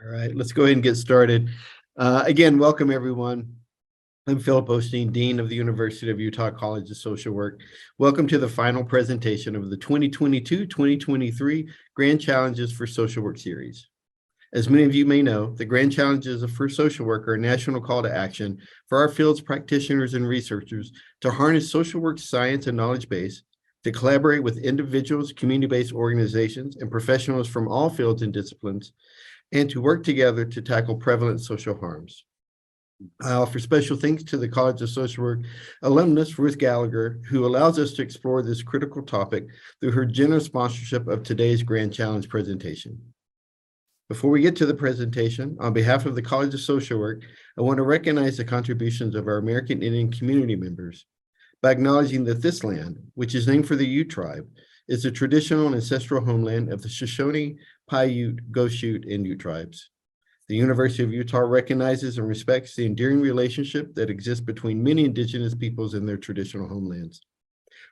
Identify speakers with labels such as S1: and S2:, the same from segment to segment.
S1: All right, let's go ahead and get started. Again, welcome everyone. I'm Philip Osteen, Dean of the University of Utah College of Social Work. Welcome to the final presentation of the 2022-2023 Grand Challenges for Social Work series. As many of you may know, the Grand Challenges for Social Work are a national call to action for our field's practitioners and researchers to harness social work science and knowledge base, to collaborate with individuals, community-based organizations, and professionals from all fields and disciplines, and to work together to tackle prevalent social harms. I offer special thanks to the College of Social Work alumnus, Ruth Gallagher, who allows us to explore this critical topic through her generous sponsorship of today's Grand Challenge presentation. Before we get to the presentation, on behalf of the College of Social Work, I want to recognize the contributions of our American Indian community members by acknowledging that this land, which is named for the Ute tribe, is the traditional and ancestral homeland of the Shoshone, Paiute, Goshute, and Ute tribes. The University of Utah recognizes and respects the enduring relationship that exists between many indigenous peoples in their traditional homelands.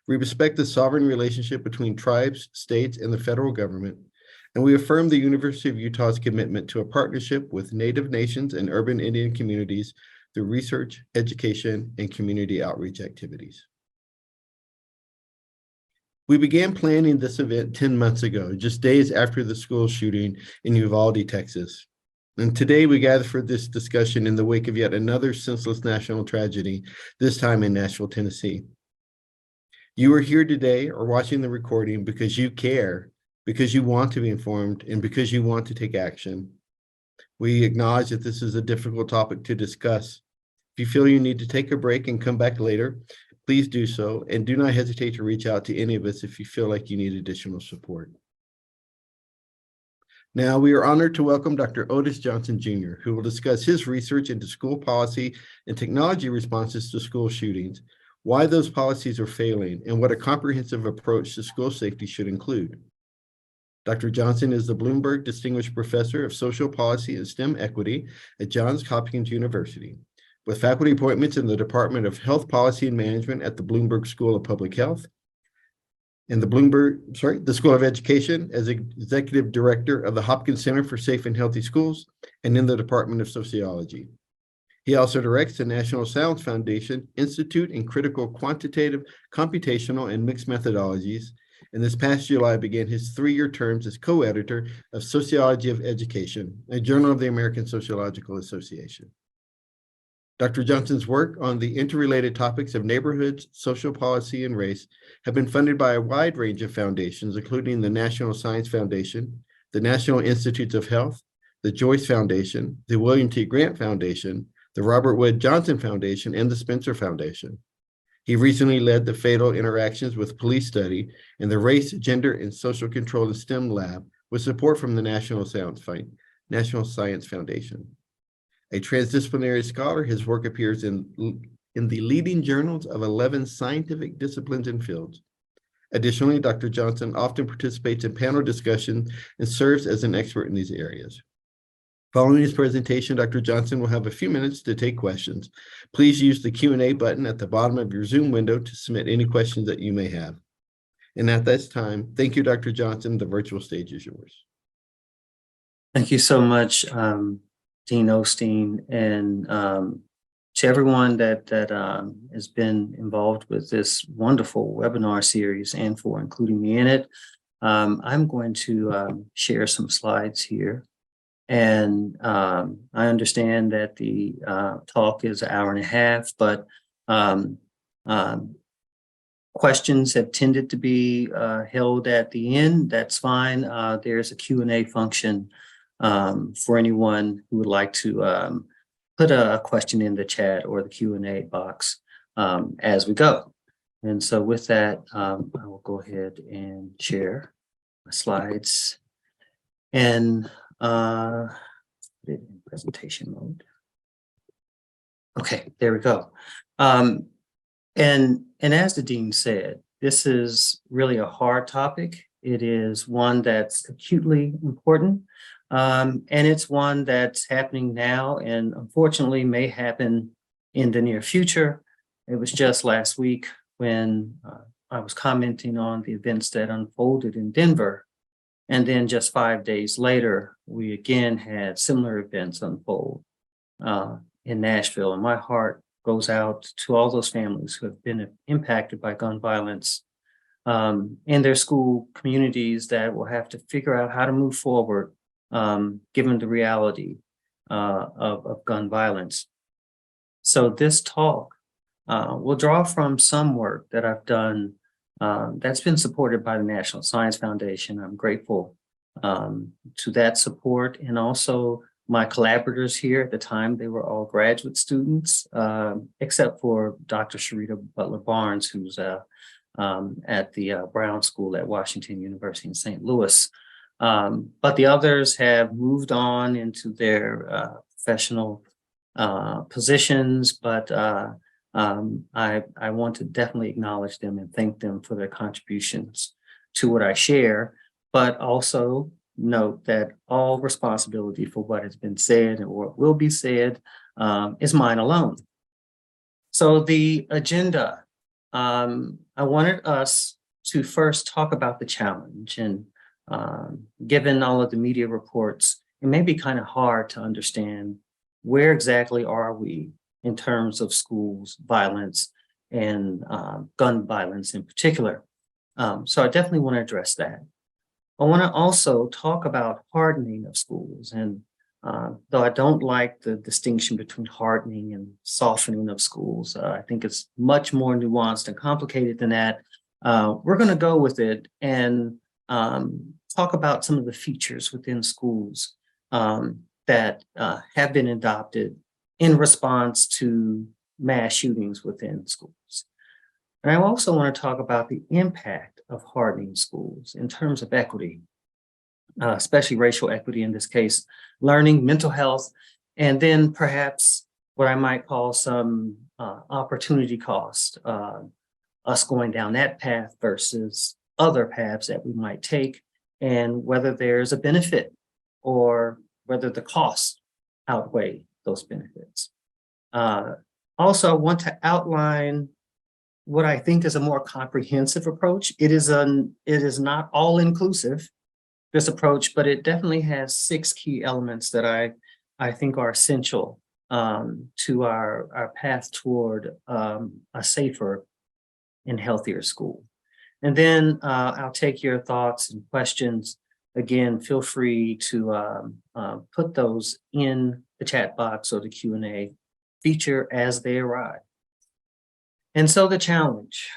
S1: We respect the sovereign relationship between tribes, states, and the federal government, and we affirm the University of Utah's commitment to a partnership with Native nations and urban Indian communities through research, education, and community outreach activities. We began planning this event 10 months ago, just days after the school shooting in Uvalde, Texas. And today we gather for this discussion in the wake of yet another senseless national tragedy, this time in Nashville, Tennessee. You are here today or watching the recording because you care, because you want to be informed, and because you want to take action. We acknowledge that this is a difficult topic to discuss. If you feel you need to take a break and come back later, please do so, and do not hesitate to reach out to any of us if you feel like you need additional support. Now, we are honored to welcome Dr. Odis Johnson, Jr., who will discuss his research into school policy and technology responses to school shootings, why those policies are failing, and what a comprehensive approach to school safety should include. Dr. Johnson is the Bloomberg Distinguished Professor of Social Policy and STEM Equity at Johns Hopkins University, with faculty appointments in the Department of Health Policy and Management at the Bloomberg School of Public Health, and the School of Education as Executive Director of the Hopkins Center for Safe and Healthy Schools, and in the Department of Sociology. He also directs the National Science Foundation Institute in Critical Quantitative, Computational, and Mixed Methodologies, and this past July began his 3-year terms as co-editor of Sociology of Education, a journal of the American Sociological Association. Dr. Johnson's work on the interrelated topics of neighborhoods, social policy, and race have been funded by a wide range of foundations, including the National Science Foundation, the National Institutes of Health, the Joyce Foundation, the William T. Grant Foundation, the Robert Wood Johnson Foundation, and the Spencer Foundation. He recently led the Fatal Interactions with Police study and the Race, Gender, and Social Control in STEM Lab with support from the National Science Foundation. A transdisciplinary scholar, his work appears in the leading journals of 11 scientific disciplines and fields. Additionally, Dr. Johnson often participates in panel discussions and serves as an expert in these areas. Following his presentation, Dr. Johnson will have a few minutes to take questions. Please use the Q&A button at the bottom of your Zoom window to submit any questions that you may have. And at this time, thank you, Dr. Johnson. The virtual stage is yours.
S2: Thank you so much, Dean Osteen, and to everyone that has been involved with this wonderful webinar series and for including me in it. I'm going to share some slides here. And I understand that the talk is 1.5 hours, but questions have tended to be held at the end. That's fine. There's a Q&A function for anyone who would like to put a question in the chat or the Q&A box as we go. And so with that, I will go ahead and share my slides and put it in presentation mode. Okay, there we go. And as the dean said, this is really a hard topic. It is one that's acutely important. And it's one that's happening now and unfortunately may happen in the near future. It was just last week when I was commenting on the events that unfolded in Denver And then just 5 days later, we again had similar events unfold in Nashville. And my heart goes out to all those families who have been impacted by gun violence in their school communities that will have to figure out how to move forward given the reality of gun violence. So this talk will draw from some work that I've done that's been supported by the National Science Foundation. I'm grateful to that support, and also my collaborators here. At the time, they were all graduate students, except for Dr. Sharita Butler Barnes, who's at the Brown School at Washington University in St. Louis. But the others have moved on into their professional positions, but I want to definitely acknowledge them and thank them for their contributions to what I share, but also note that all responsibility for what has been said and what will be said is mine alone. So the agenda, I wanted us to first talk about the challenge, and given all of the media reports, it may be kind of hard to understand where exactly are we in terms of schools violence and gun violence in particular. So I definitely want to address that. I want to also talk about hardening of schools. And though I don't like the distinction between hardening and softening of schools, I think it's much more nuanced and complicated than that. We're going to go with it and talk about some of the features within schools that have been adopted in response to mass shootings within schools. And I also want to talk about the impact of hardening schools in terms of equity, especially racial equity in this case, learning, mental health, and then perhaps what I might call some opportunity cost, us going down that path versus other paths that we might take, and whether there's a benefit or whether the costs outweigh those benefits. Also, I want to outline what I think is a more comprehensive approach. It is not all inclusive, this approach, but it definitely has 6 key elements that I think are essential to our path toward a safer and healthier school. And then I'll take your thoughts and questions. Again, feel free to put those in the chat box or the Q&A feature as they arrive. And so the challenge: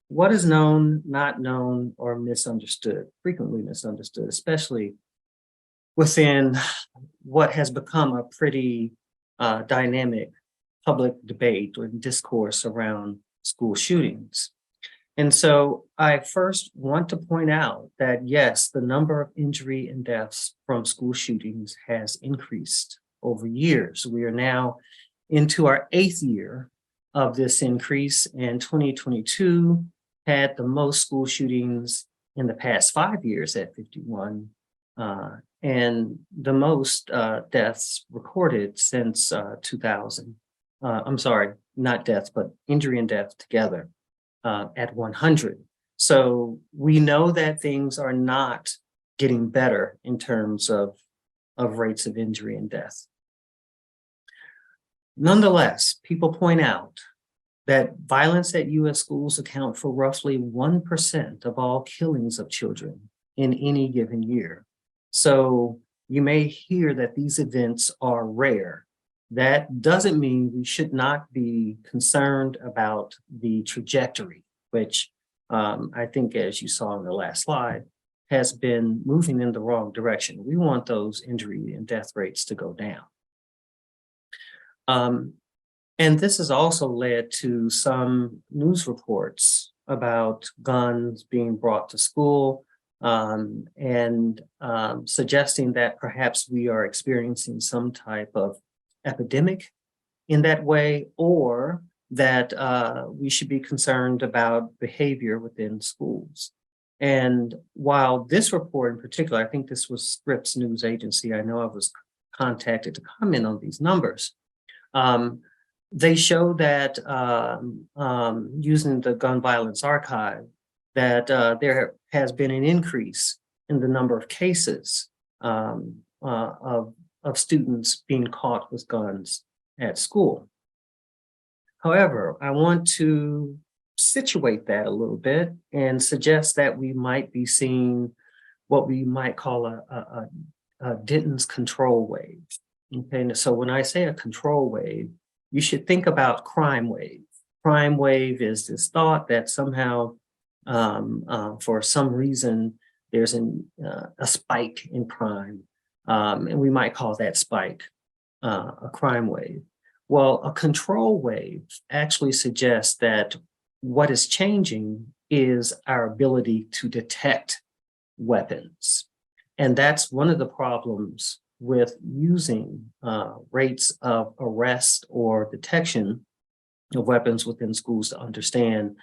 S2: what is known, not known, or misunderstood, frequently misunderstood, especially within what has become a pretty dynamic public debate or discourse around school shootings. And so I first want to point out that, yes, the number of injury and deaths from school shootings has increased over years. We are now into our 8th year of this increase, and 2022 had the most school shootings in the past 5 years at 51, and the most deaths recorded since 2000. I'm sorry, not deaths, but injury and death together at 100. So we know that things are not getting better in terms of rates of injury and death. Nonetheless, people point out that violence at U.S. schools account for roughly 1% of all killings of children in any given year. So you may hear that these events are rare. That doesn't mean we should not be concerned about the trajectory, which I think, as you saw in the last slide, has been moving in the wrong direction. We want those injury and death rates to go down. And this has also led to some news reports about guns being brought to school, and suggesting that perhaps we are experiencing some type of epidemic in that way, or that we should be concerned about behavior within schools. And while this report in particular, I think this was Scripps News Agency, I know I was contacted to comment on these numbers. They show that using the gun violence archive, that there has been an increase in the number of cases of students being caught with guns at school. However, I want to situate that a little bit and suggest that we might be seeing what we might call a Denton's control wave. Okay, so when I say a control wave, you should think about crime wave. Crime wave is this thought that somehow, for some reason, there's a spike in crime, and we might call that spike a crime wave. Well, a control wave actually suggests that what is changing is our ability to detect weapons. And that's one of the problems with using rates of arrest or detection of weapons within schools to understand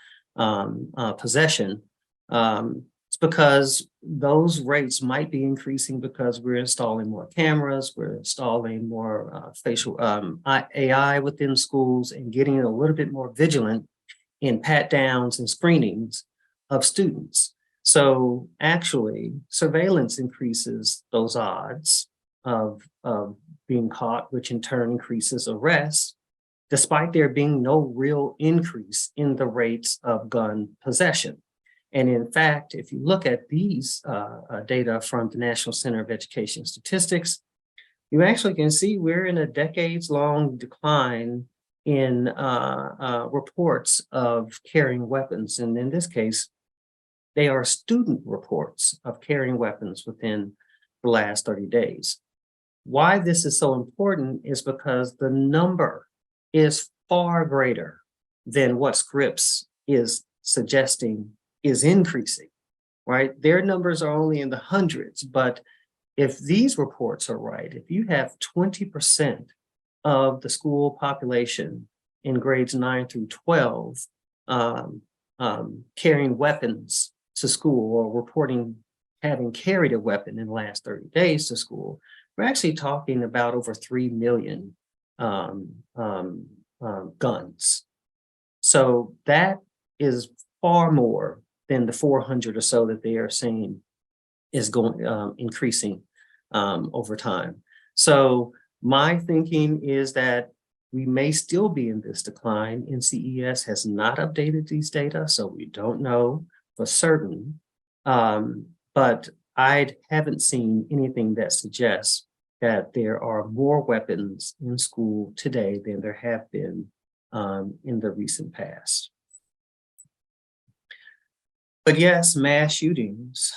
S2: possession. It's because those rates might be increasing because we're installing more cameras, we're installing more facial AI within schools, and getting a little bit more vigilant in pat downs and screenings of students. So actually, surveillance increases those odds of being caught, which in turn increases arrests, despite there being no real increase in the rates of gun possession. And in fact, if you look at these data from the National Center of Education Statistics, you actually can see we're in a decades-long decline in reports of carrying weapons. And in this case, they are student reports of carrying weapons within the last 30 days. Why this is so important is because the number is far greater than what Scripps is suggesting is increasing, right? Their numbers are only in the hundreds, but if these reports are right, if you have 20% of the school population in grades 9 through 12 carrying weapons to school or reporting having carried a weapon in the last 30 days to school, we're actually talking about over 3 million guns. So that is far more than the 400 or so that they are saying is going increasing over time. So my thinking is that we may still be in this decline. NCES has not updated these data, so we don't know for certain. But I haven't seen anything that suggests that there are more weapons in school today than there have been in the recent past. But yes, mass shootings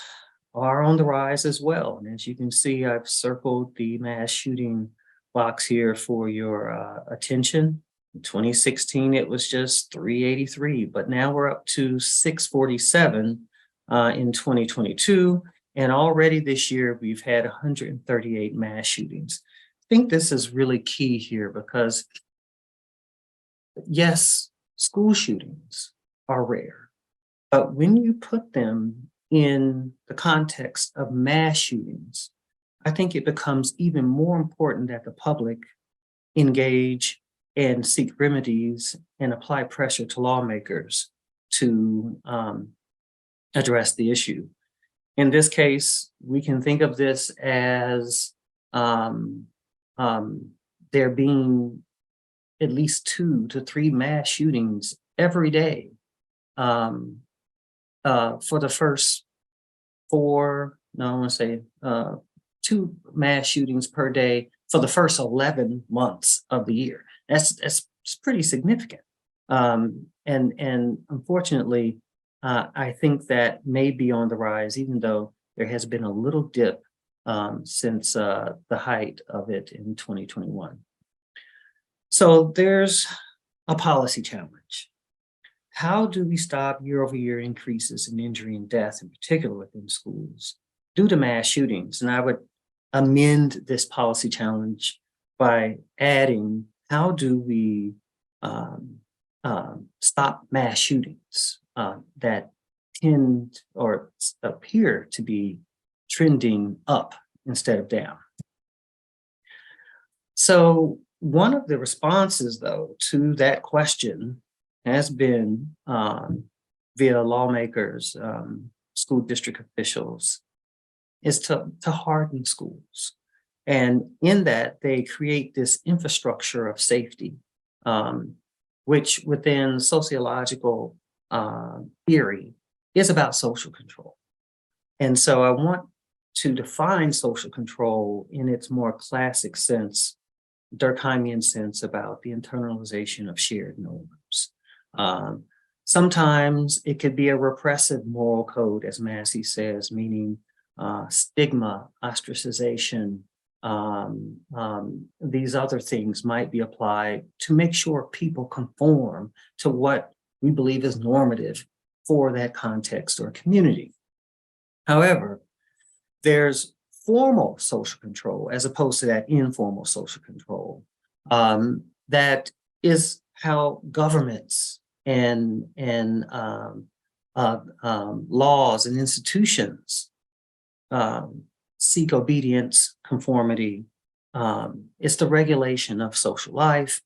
S2: are on the rise as well. And as you can see, I've circled the mass shooting box here for your attention. In 2016, it was just 383, but now we're up to 647 in 2022. And already this year, we've had 138 mass shootings. I think this is really key here because, yes, school shootings are rare, but when you put them in the context of mass shootings, I think it becomes even more important that the public engage and seek remedies and apply pressure to lawmakers to address the issue. In this case, we can think of this as there being at least 2 to 3 mass shootings every day for the first 2 mass shootings per day for the first 11 months of the year. That's pretty significant. And unfortunately, I think that may be on the rise, even though there has been a little dip since the height of it in 2021. So there's a policy challenge. How do we stop year-over-year increases in injury and death, in particular within schools, due to mass shootings? And I would amend this policy challenge by adding, how do we stop mass shootings that tend or appear to be trending up instead of down? So one of the responses, though, to that question has been via lawmakers, school district officials, is to harden schools. And in that, they create this infrastructure of safety, which within sociological theory is about social control. And so I want to define social control in its more classic sense, Durkheimian sense, about the internalization of shared norms. Sometimes it could be a repressive moral code, as Massey says, meaning stigma, ostracization, these other things might be applied to make sure people conform to what we believe is normative for that context or community. However, there's formal social control as opposed to that informal social control. That is how governments and laws and institutions seek obedience, conformity. It's the regulation of social life.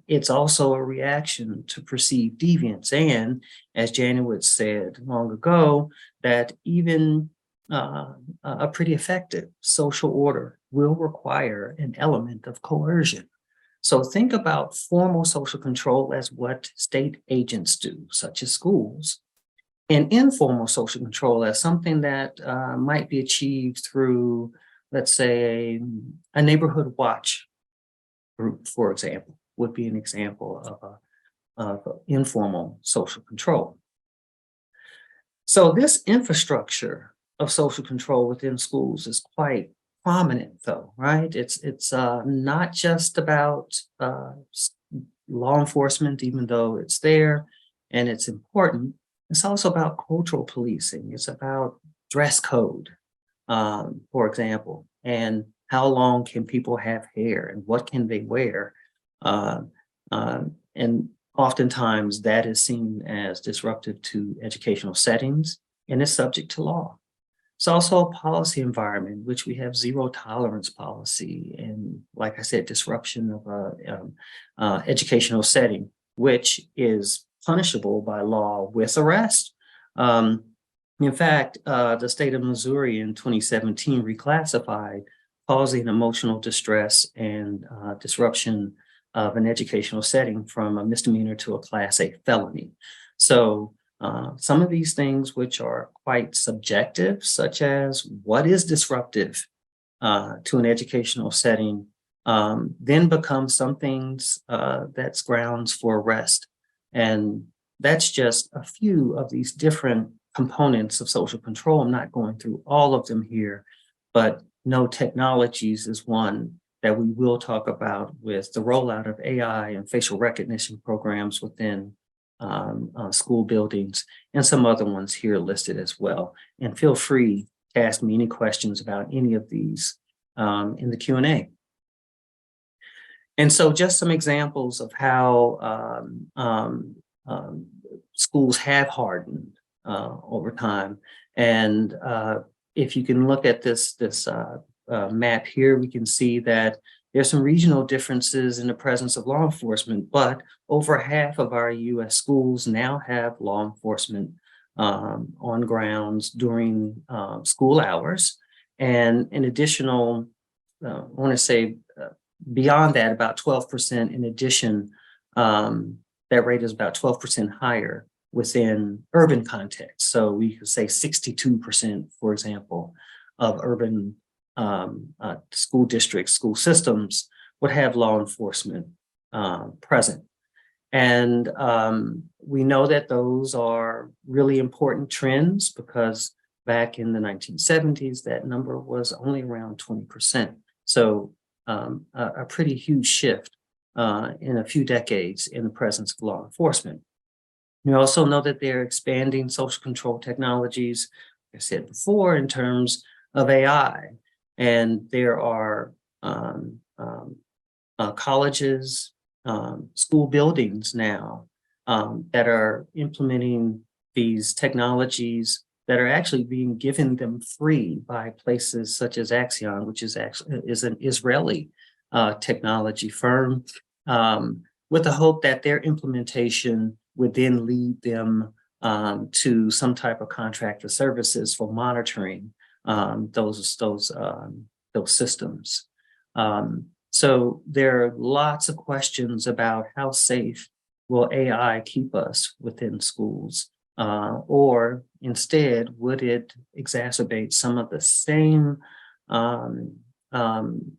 S2: It's also a reaction to perceived deviance. And as Janowitz said long ago, that even a pretty effective social order will require an element of coercion. So think about formal social control as what state agents do, such as schools, and informal social control as something that might be achieved through, let's say, a neighborhood watch group, for example, would be an example of informal social control. So this infrastructure of social control within schools is quite prominent, though, right? It's not just about law enforcement, even though it's there and it's important. It's also about cultural policing. It's about dress code, for example, and how long can people have hair and what can they wear? And oftentimes that is seen as disruptive to educational settings and is subject to law. It's also a policy environment, which we have zero tolerance policy and, like I said, disruption of a educational setting, which is punishable by law with arrest. In fact, the state of Missouri in 2017 reclassified causing emotional distress and disruption of an educational setting from a misdemeanor to a Class A felony. So some of these things which are quite subjective, such as what is disruptive to an educational setting, then become some things that's grounds for arrest. And that's just a few of these different components of social control. I'm not going through all of them here, but no technologies is one that we will talk about with the rollout of AI and facial recognition programs within school buildings, and some other ones here listed as well. And feel free to ask me any questions about any of these in the Q&A. And so just some examples of how schools have hardened over time. And if you can look at this map here, we can see that there's some regional differences in the presence of law enforcement, but over half of our U.S. schools now have law enforcement on grounds during school hours. And an additional, I want to say beyond that, about 12% in addition, that rate is about 12% higher within urban contexts. So we could say 62%, for example, of urban school districts, school systems would have law enforcement present. And we know that those are really important trends because back in the 1970s, that number was only around 20%. So a pretty huge shift in a few decades in the presence of law enforcement. We also know that they're expanding social control technologies, like I said before, in terms of AI. And there are colleges, school buildings now that are implementing these technologies that are actually being given them free by places such as Axion, which is an Israeli technology firm, with the hope that their implementation would then lead them to some type of contract for services for monitoring those systems. So there are lots of questions about how safe will AI keep us within schools, or instead, would it exacerbate some of the same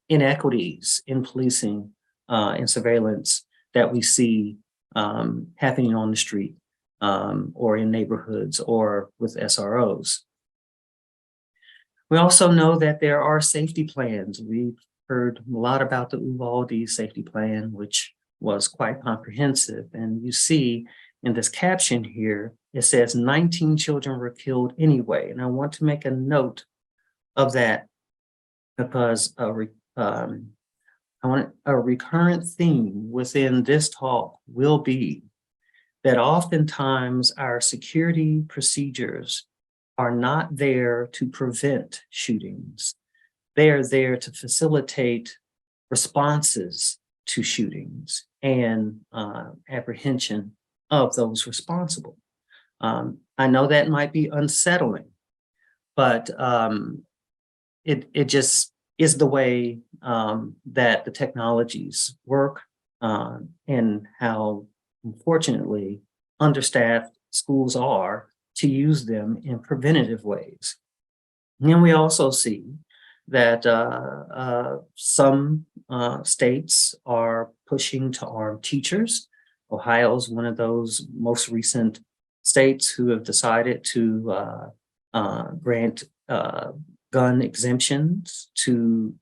S2: inequities in policing and surveillance that we see happening on the street, or in neighborhoods or with SROs. We also know that there are safety plans. We've heard a lot about the Uvalde safety plan, which was quite comprehensive. And you see in this caption here, it says 19 children were killed anyway. And I want to make a note of that because a recurrent theme within this talk will be that oftentimes our security procedures are not there to prevent shootings. They are there to facilitate responses to shootings and apprehension of those responsible. I know that might be unsettling, but it just is the way that the technologies work, and how, unfortunately, understaffed schools are to use them in preventative ways. And we also see that some states are pushing to arm teachers. Ohio is one of those most recent states who have decided to grant gun exemptions to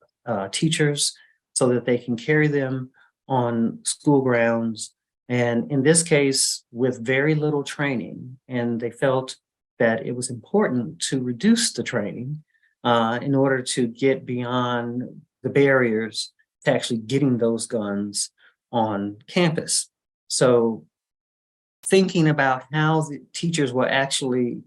S2: teachers so that they can carry them on school grounds. And in this case, with very little training, and they felt that it was important to reduce the training in order to get beyond the barriers to actually getting those guns on campus. So thinking about how the teachers will actually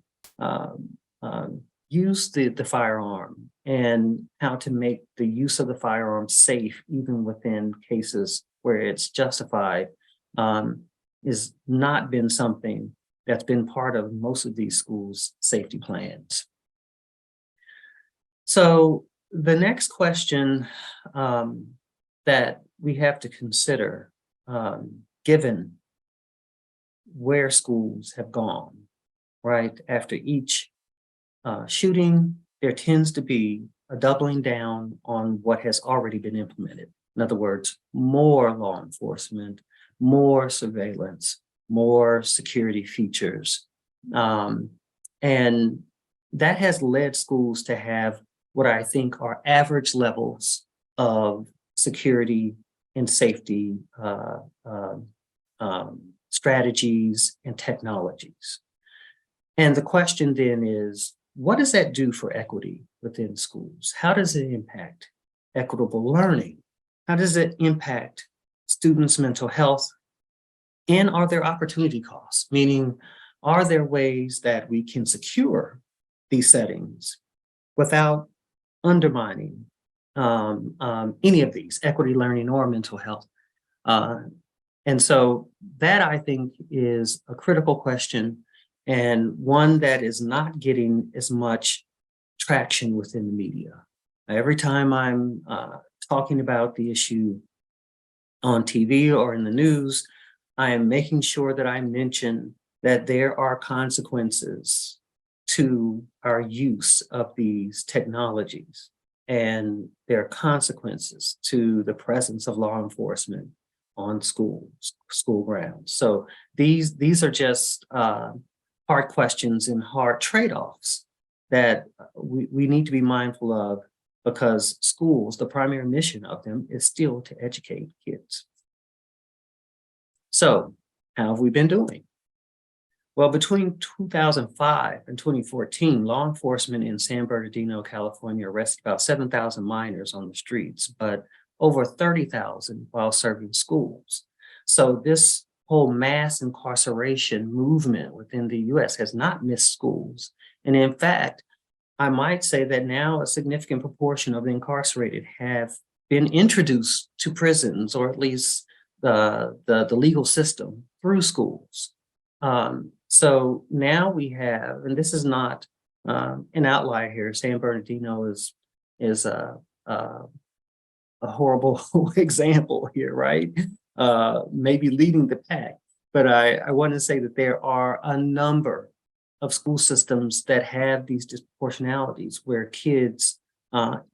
S2: use the firearm and how to make the use of the firearm safe, even within cases where it's justified, has not been something that's been part of most of these schools' safety plans. So the next question that we have to consider, given where schools have gone, right? After each shooting, there tends to be a doubling down on what has already been implemented. In other words, more law enforcement, more surveillance, more security features. And that has led schools to have what I think are average levels of security and safety strategies and technologies. And the question then is, what does that do for equity within schools? How does it impact equitable learning? How does it impact students' mental health? And are there opportunity costs? Meaning, are there ways that we can secure these settings without undermining any of these, equity, learning, or mental health? And so that, I think, is a critical question, and one that is not getting as much traction within the media. Every time I'm talking about the issue on TV or in the news, I am making sure that I mention that there are consequences to our use of these technologies, and there are consequences to the presence of law enforcement on school grounds. So these are just hard questions and hard trade-offs that we need to be mindful of, because schools, the primary mission of them is still to educate kids. So how have we been doing? Well, between 2005 and 2014, law enforcement in San Bernardino, California arrested about 7,000 minors on the streets, but over 30,000 while serving schools. So this whole mass incarceration movement within the US has not missed schools. And in fact, I might say that now a significant proportion of the incarcerated have been introduced to prisons, or at least the legal system, through schools. So now we have, and this is not An outlier here. San Bernardino is a horrible example here, right? Maybe leading the pack. But I want to say that there are a number of school systems that have these disproportionalities where kids,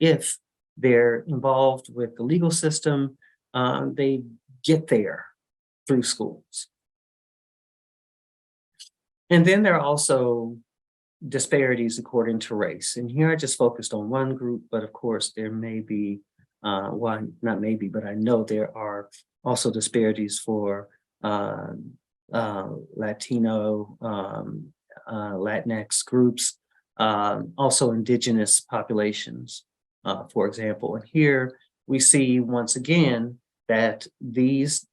S2: if they're involved with the legal system, they get there through schools. And then there are also disparities according to race. And here I just focused on one group, but of course there may be, well, not maybe, but I know there are also disparities for Latino, Latinx groups, also indigenous populations, for example. And here we see once again that these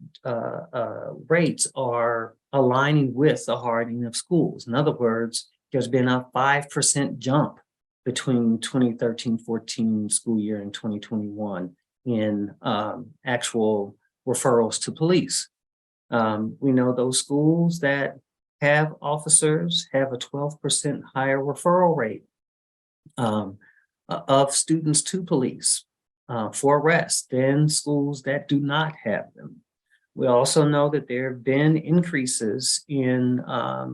S2: rates are aligning with the hardening of schools. In other words, there's been a 5% jump between 2013-14 school year and 2021 in actual referrals to police. We know those schools that have officers have a 12% higher referral rate of students to police for arrest than schools that do not have them. We also know that there have been increases in, I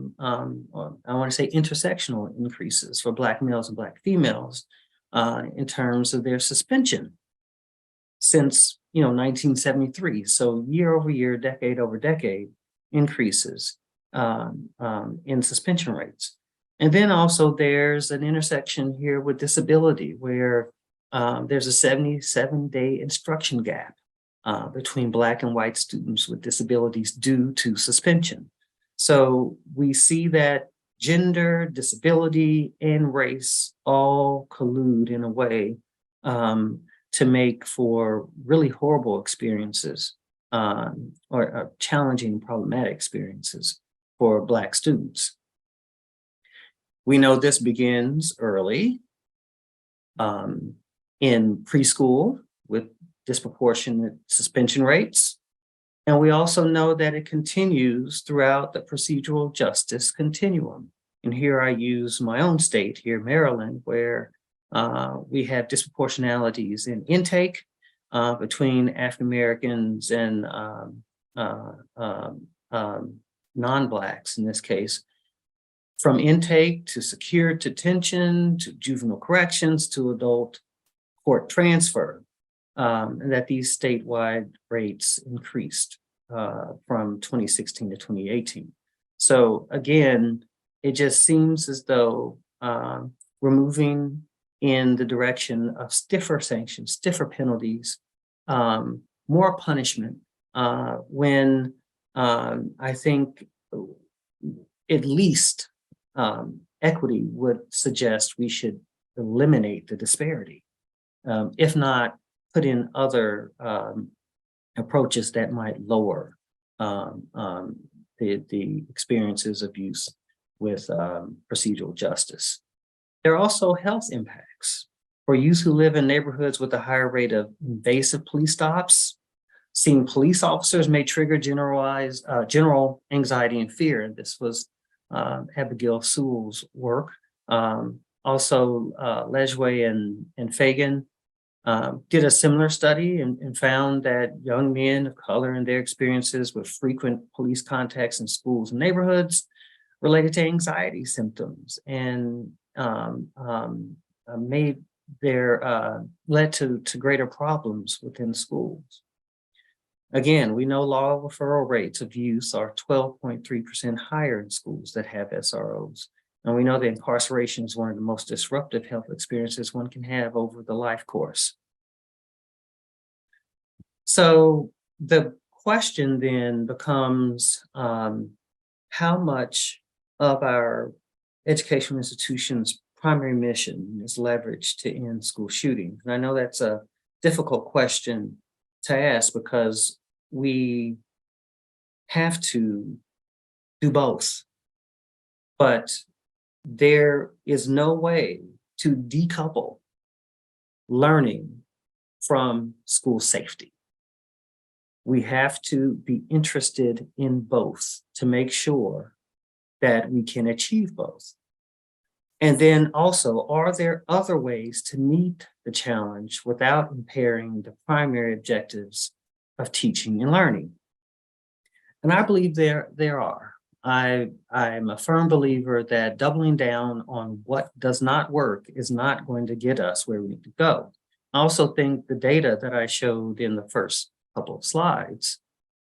S2: want to say intersectional increases for Black males and Black females in terms of their suspension since 1973. So year over year, decade over decade, increases in suspension rates. And then also there's an intersection here with disability where there's a 77-day instruction gap between Black and white students with disabilities due to suspension. So we see that gender, disability, and race all collude in a way to make for really horrible experiences or challenging, problematic experiences for Black students. We know this begins early in preschool with disproportionate suspension rates. And we also know that it continues throughout the procedural justice continuum. And here I use my own state here, Maryland, where we have disproportionalities in intake between African Americans and non-Blacks in this case, from intake to secured detention to juvenile corrections to adult court transfer. And that these statewide rates increased from 2016 to 2018. So again, it just seems as though we're moving in the direction of stiffer sanctions, stiffer penalties, more punishment, when I think at least equity would suggest we should eliminate the disparity, if not put in other approaches that might lower the experiences of use with procedural justice. There are also health impacts. For youth who live in neighborhoods with a higher rate of invasive police stops, seeing police officers may trigger general anxiety and fear. And this was Abigail Sewell's work. Also, Lejwe and Fagan did a similar study and found that young men of color and their experiences with frequent police contacts in schools and neighborhoods related to anxiety symptoms and led to greater problems within schools. Again, we know law referral rates of youth are 12.3% higher in schools that have SROs. And we know that incarceration is one of the most disruptive health experiences one can have over the life course. So the question then becomes, how much of our educational institutions' primary mission is leveraged to end school shootings? And I know that's a difficult question to ask because we have to do both. But there is no way to decouple learning from school safety. We have to be interested in both to make sure that we can achieve both. And then also, are there other ways to meet the challenge without impairing the primary objectives of teaching and learning? And I believe there are. I'm a firm believer that doubling down on what does not work is not going to get us where we need to go. I also think the data that I showed in the first couple of slides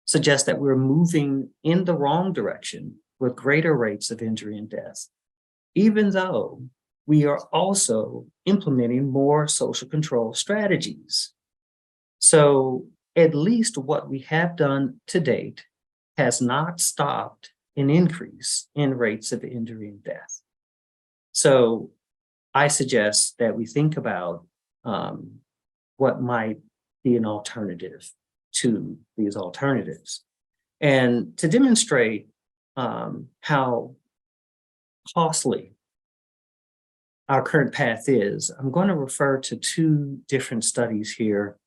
S2: suggests that we're moving in the wrong direction with greater rates of injury and death, even though we are also implementing more social control strategies. So at least what we have done to date has not stopped an increase in rates of injury and death. So I suggest that we think about what might be an alternative to these alternatives. And to demonstrate how costly our current path is, I'm going to refer to two different studies here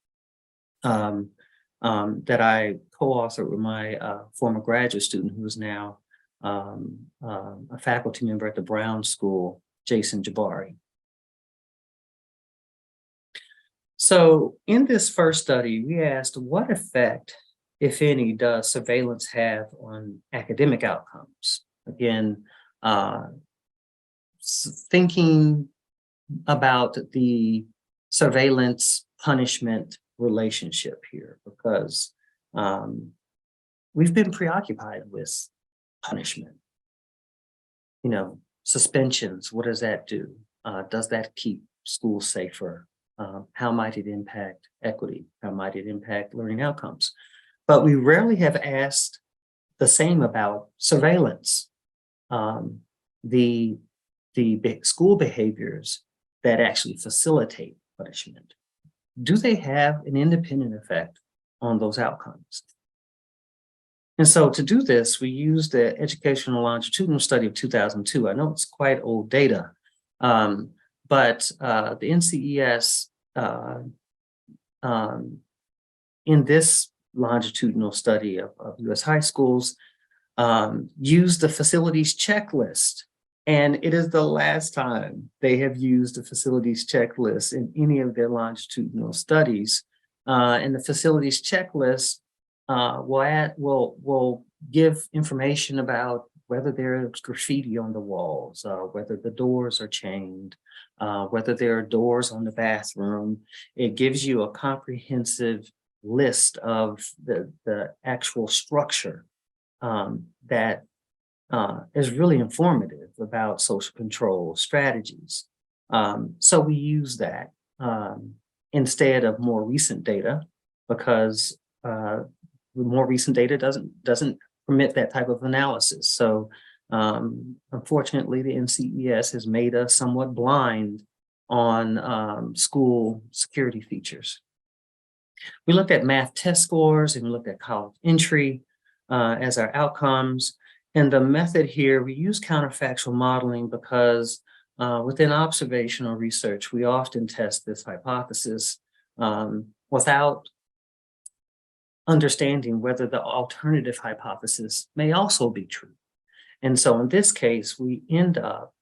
S2: that I co-authored with my former graduate student who is now a faculty member at the Brown School, Jason Jabari. So in this first study, we asked what effect, if any, does surveillance have on academic outcomes? Again, thinking about the surveillance punishment relationship here, because we've been preoccupied with punishment. You know, suspensions, what does that do? Does that keep schools safer? How might it impact equity? How might it impact learning outcomes? But we rarely have asked the same about surveillance. The school behaviors that actually facilitate punishment, do they have an independent effect on those outcomes? And so to do this, we used the educational longitudinal study of 2002. I know it's quite old data, but the NCES in this longitudinal study of US high schools used the facilities checklist. And it is the last time they have used a facilities checklist in any of their longitudinal studies. And the facilities checklist will give information about whether there's graffiti on the walls, whether the doors are chained, whether there are doors on the bathroom. It gives you a comprehensive list of the actual structure that is really informative about social control strategies. So we use that instead of more recent data, because more recent data doesn't permit that type of analysis. So unfortunately, the NCES has made us somewhat blind on school security features. We looked at math test scores and we looked at college entry as our outcomes. And the method here, we use counterfactual modeling because within observational research, we often test this hypothesis without understanding whether the alternative hypothesis may also be true. And so in this case, we end up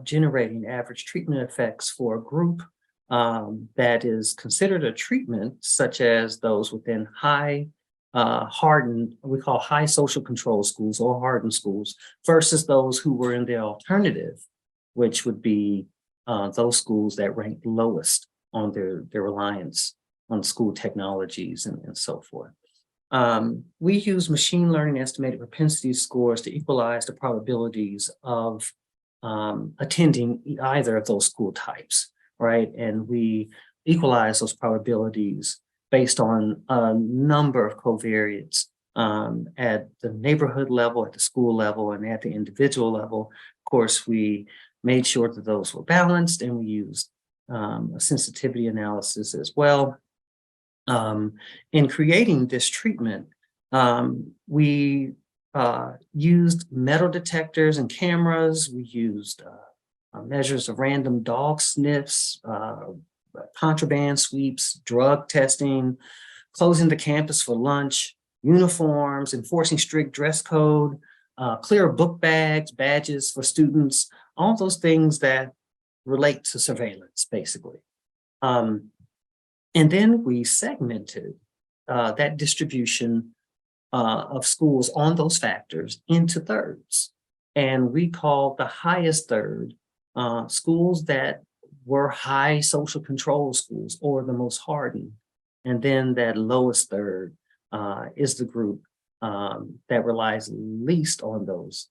S2: generating average treatment effects for a group that is considered a treatment, such as those within high hardened, we call high social control schools or hardened schools, versus those who were in the alternative, which would be those schools that ranked lowest on their reliance on school technologies and so forth. We use machine learning estimated propensity scores to equalize the probabilities of attending either of those school types, right? And we equalize those probabilities based on a number of covariates at the neighborhood level, at the school level, and at the individual level. Of course, we made sure that those were balanced, and we used a sensitivity analysis as well. In creating this treatment, we used metal detectors and cameras. We used measures of random dog sniffs, contraband sweeps, drug testing, closing the campus for lunch, uniforms, enforcing strict dress code, clear book bags, badges for students, all those things that relate to surveillance, basically. And then we segmented that distribution of schools on those factors into thirds. And we called the highest third schools that were high social control schools or the most hardened. And then that lowest third is the group that relies least on those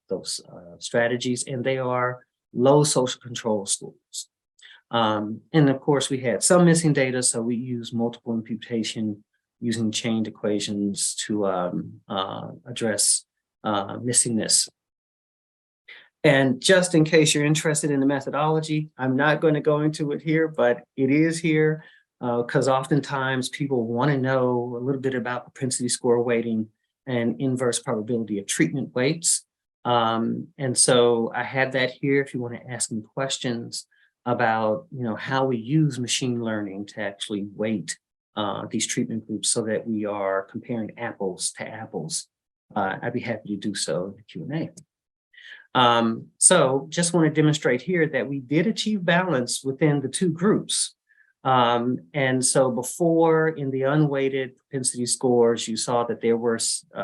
S2: strategies, and they are low social control schools. And of course, we had some missing data, so we used multiple imputation using chained equations to address missingness. And just in case you're interested in the methodology, I'm not going to go into it here, but it is here because oftentimes people want to know a little bit about propensity score weighting and inverse probability of treatment weights. And so I have that here if you want to ask me questions about how we use machine learning to actually weight these treatment groups so that we are comparing apples to apples. I'd be happy to do so in the Q&A. So just want to demonstrate here that we did achieve balance within the two groups. And so before, in the unweighted propensity scores, you saw that there were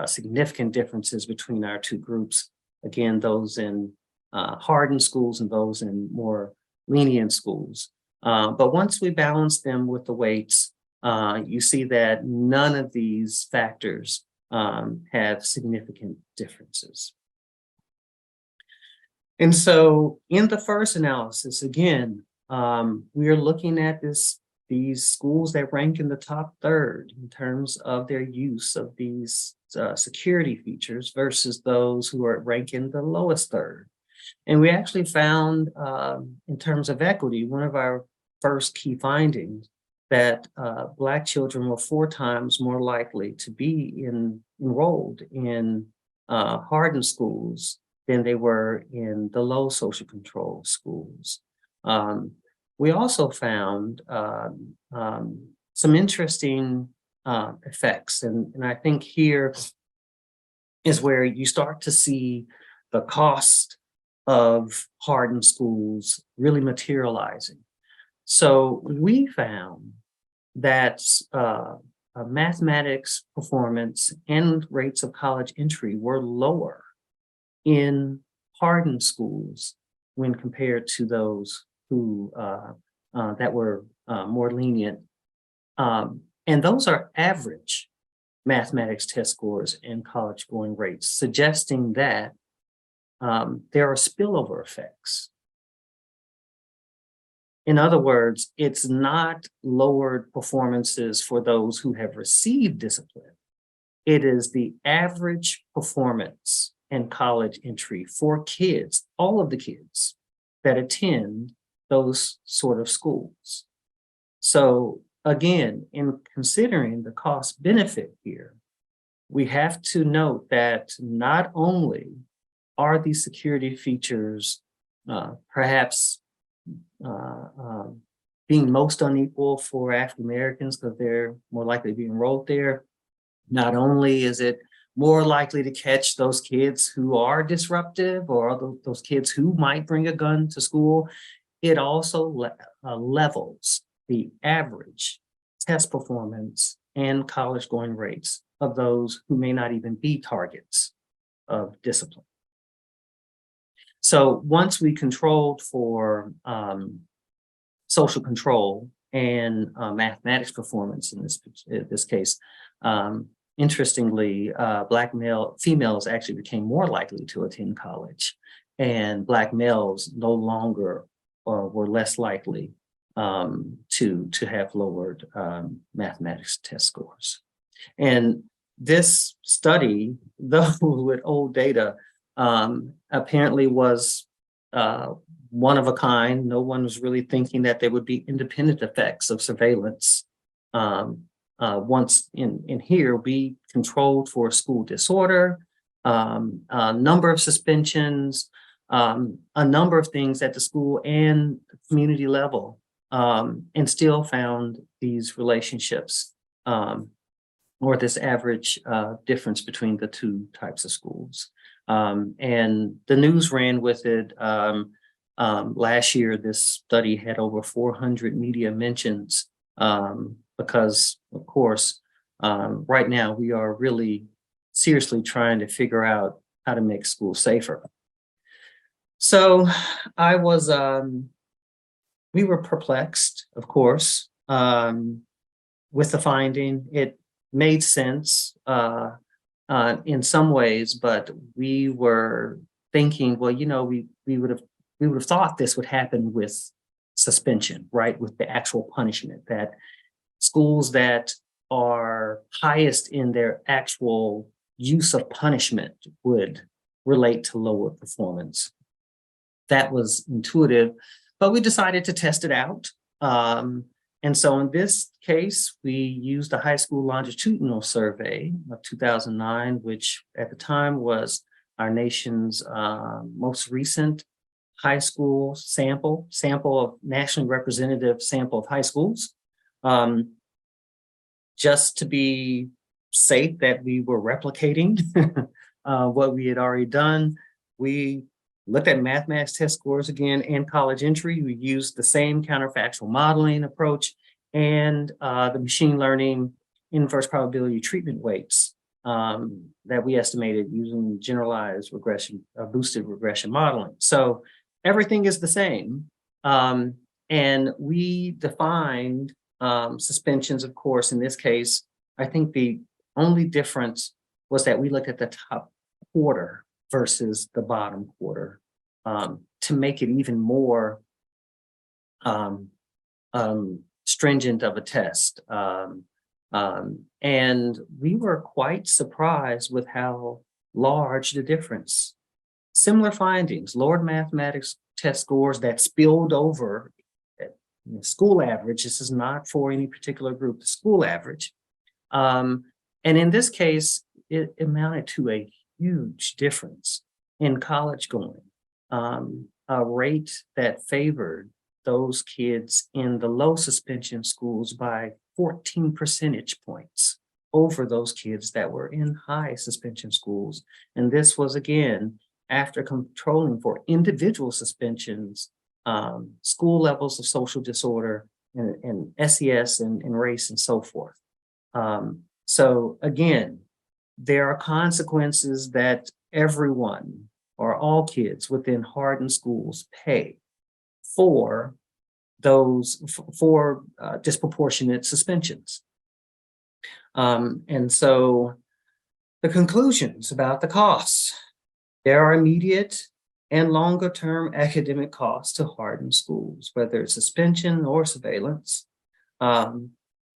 S2: significant differences between our two groups. Again, those in hardened schools and those in more lenient schools. But once we balance them with the weights, you see that none of these factors have significant differences. And so in the first analysis, again, we are looking at these schools that rank in the top third in terms of their use of these security features versus those who are rank in the lowest third. And we actually found, in terms of equity, one of our first key findings that Black children were 4 times more likely to be enrolled in hardened schools than they were in the low social control schools. We also found some interesting effects, and I think here is where you start to see the cost of hardened schools really materializing. So we found that mathematics performance and rates of college entry were lower in hardened schools when compared to those who that were more lenient. And those are average mathematics test scores and college going rates, suggesting that there are spillover effects. In other words, it's not lowered performances for those who have received discipline. It is the average performance and college entry for kids, all of the kids that attend those sort of schools. So again, in considering the cost benefit here, we have to note that not only are these security features perhaps being most unequal for African Americans because they're more likely to be enrolled there, not only is it more likely to catch those kids who are disruptive or those kids who might bring a gun to school, it also levels the average test performance and college going rates of those who may not even be targets of discipline. So once we controlled for social control and mathematics performance in this case, interestingly, Black females actually became more likely to attend college, and Black males no longer were less likely to have lowered mathematics test scores. And this study, though with old data, apparently was one of a kind. No one was really thinking that there would be independent effects of surveillance. Once in here, we controlled for school disorder, a number of suspensions, a number of things at the school and community level, and still found these relationships or this average difference between the two types of schools. And the news ran with it. Last year, this study had over 400 media mentions because, of course, right now we are really seriously trying to figure out how to make schools safer. So I was, we were perplexed, of course, with the finding. It made sense in some ways, but we were thinking, well, we would have thought this would happen with suspension, right? With the actual punishment, that schools that are highest in their actual use of punishment would relate to lower performance. That was intuitive, but we decided to test it out. And so in this case, we used a high school longitudinal survey of 2009, which at the time was our nation's most recent high school sample of nationally representative sample of high schools. Just to be safe that we were replicating what we had already done, we looked at mathematics test scores again and college entry. We used the same counterfactual modeling approach and the machine learning inverse probability treatment weights that we estimated using generalized regression, boosted regression modeling. So everything is the same. And we defined suspensions, of course. In this case, I think the only difference was that we looked at the top quarter versus the bottom quarter to make it even more stringent of a test. And we were quite surprised with how large the difference. Similar findings, lowered mathematics test scores that spilled over the school average. This is not for any particular group, the school average. And in this case, it amounted to a huge difference in college going, a rate that favored those kids in the low suspension schools by 14 percentage points over those kids that were in high suspension schools. And this was, again, after controlling for individual suspensions, school levels of social disorder and SES and race and so forth. So again, there are consequences that everyone or all kids within hardened schools pay for those for disproportionate suspensions. And so the conclusions about the costs: there are immediate and longer term academic costs to hardened schools, whether it's suspension or surveillance.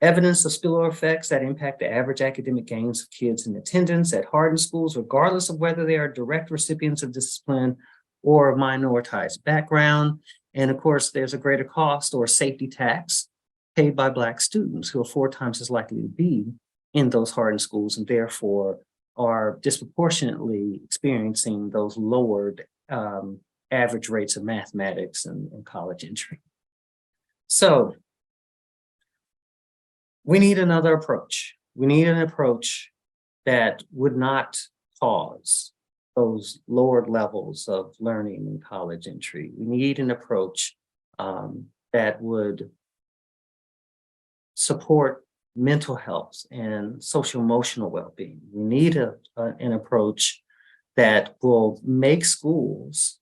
S2: Evidence of spillover effects that impact the average academic gains of kids in attendance at hardened schools, regardless of whether they are direct recipients of discipline or of minoritized background. And of course, there's a greater cost or safety tax paid by Black students who are 4 times as likely to be in those hardened schools and therefore are disproportionately experiencing those lowered average rates of mathematics and college entry. So we need another approach. We need an approach that would not cause those lowered levels of learning in college entry. We need an approach that would support mental health and socio-emotional well-being. We need an approach that will make schools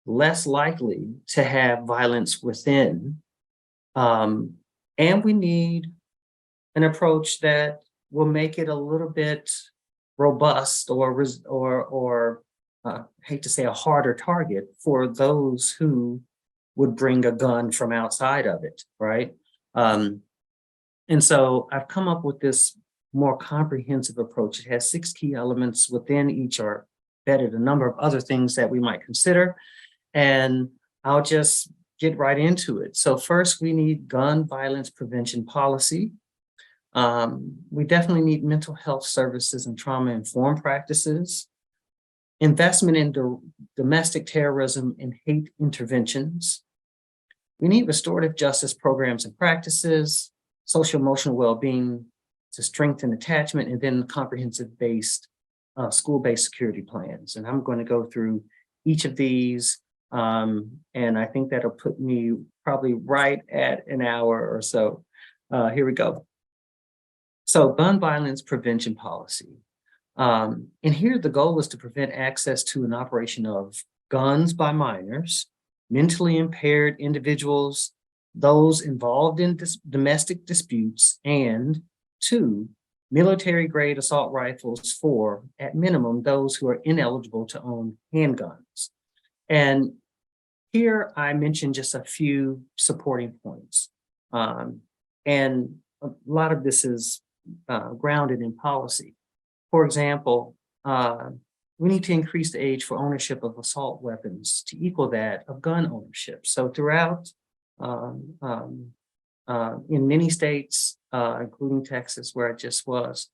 S2: less likely to have violence within. And we need an approach that will make it a little bit robust or hate to say a harder target for those who would bring a gun from outside of it, right? And so I've come up with this more comprehensive approach. It has 6 key elements. Within each are vetted a number of other things that we might consider. And I'll just get right into it. So first, we need gun violence prevention policy. We definitely need mental health services and trauma-informed practices, investment in domestic terrorism and hate interventions. We need restorative justice programs and practices, socio-emotional well-being to strengthen attachment, and then comprehensive-based, school-based security plans. And I'm going to go through each of these And I think that'll put me probably right at an hour or so. Here we go. So gun violence prevention policy. And here the goal is to prevent access to an operation of guns by minors, mentally impaired individuals, those involved in domestic disputes, and two, military grade assault rifles for, at minimum, those who are ineligible to own handguns. And here I mentioned just a few supporting points. And a lot of this is grounded in policy. For example, we need to increase the age for ownership of assault weapons to equal that of gun ownership. So throughout, in many states, including Texas, where I just was,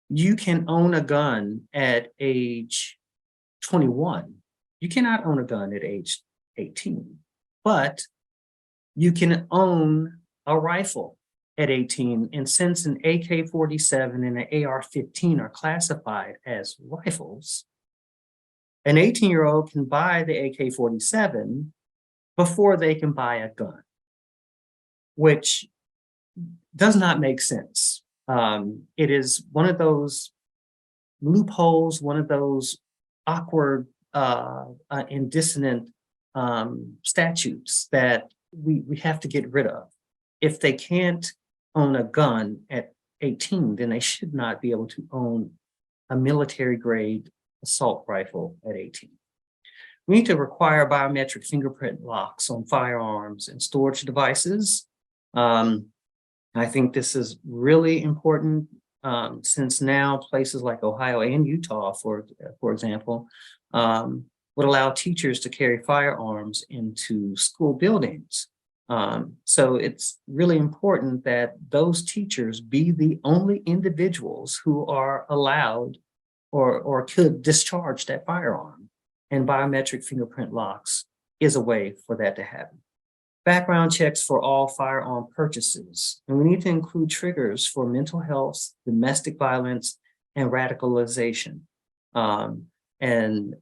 S2: you can own a gun at age 21. You cannot own a gun at age 18, but you can own a rifle at 18. And since an AK-47 and an AR-15 are classified as rifles, an 18-year-old can buy the AK-47 before they can buy a gun, which does not make sense. It is one of those loopholes, one of those awkward and dissonant statutes that we have to get rid of. If they can't own a gun at 18, then they should not be able to own a military grade assault rifle at 18. We need to require biometric fingerprint locks on firearms and storage devices. I think this is really important since now places like Ohio and Utah, for example, would allow teachers to carry firearms into school buildings. So it's really important that those teachers be the only individuals who are allowed or could discharge that firearm. And biometric fingerprint locks is a way for that to happen. Background checks for all firearm purchases. And we need to include triggers for mental health, domestic violence, and radicalization. And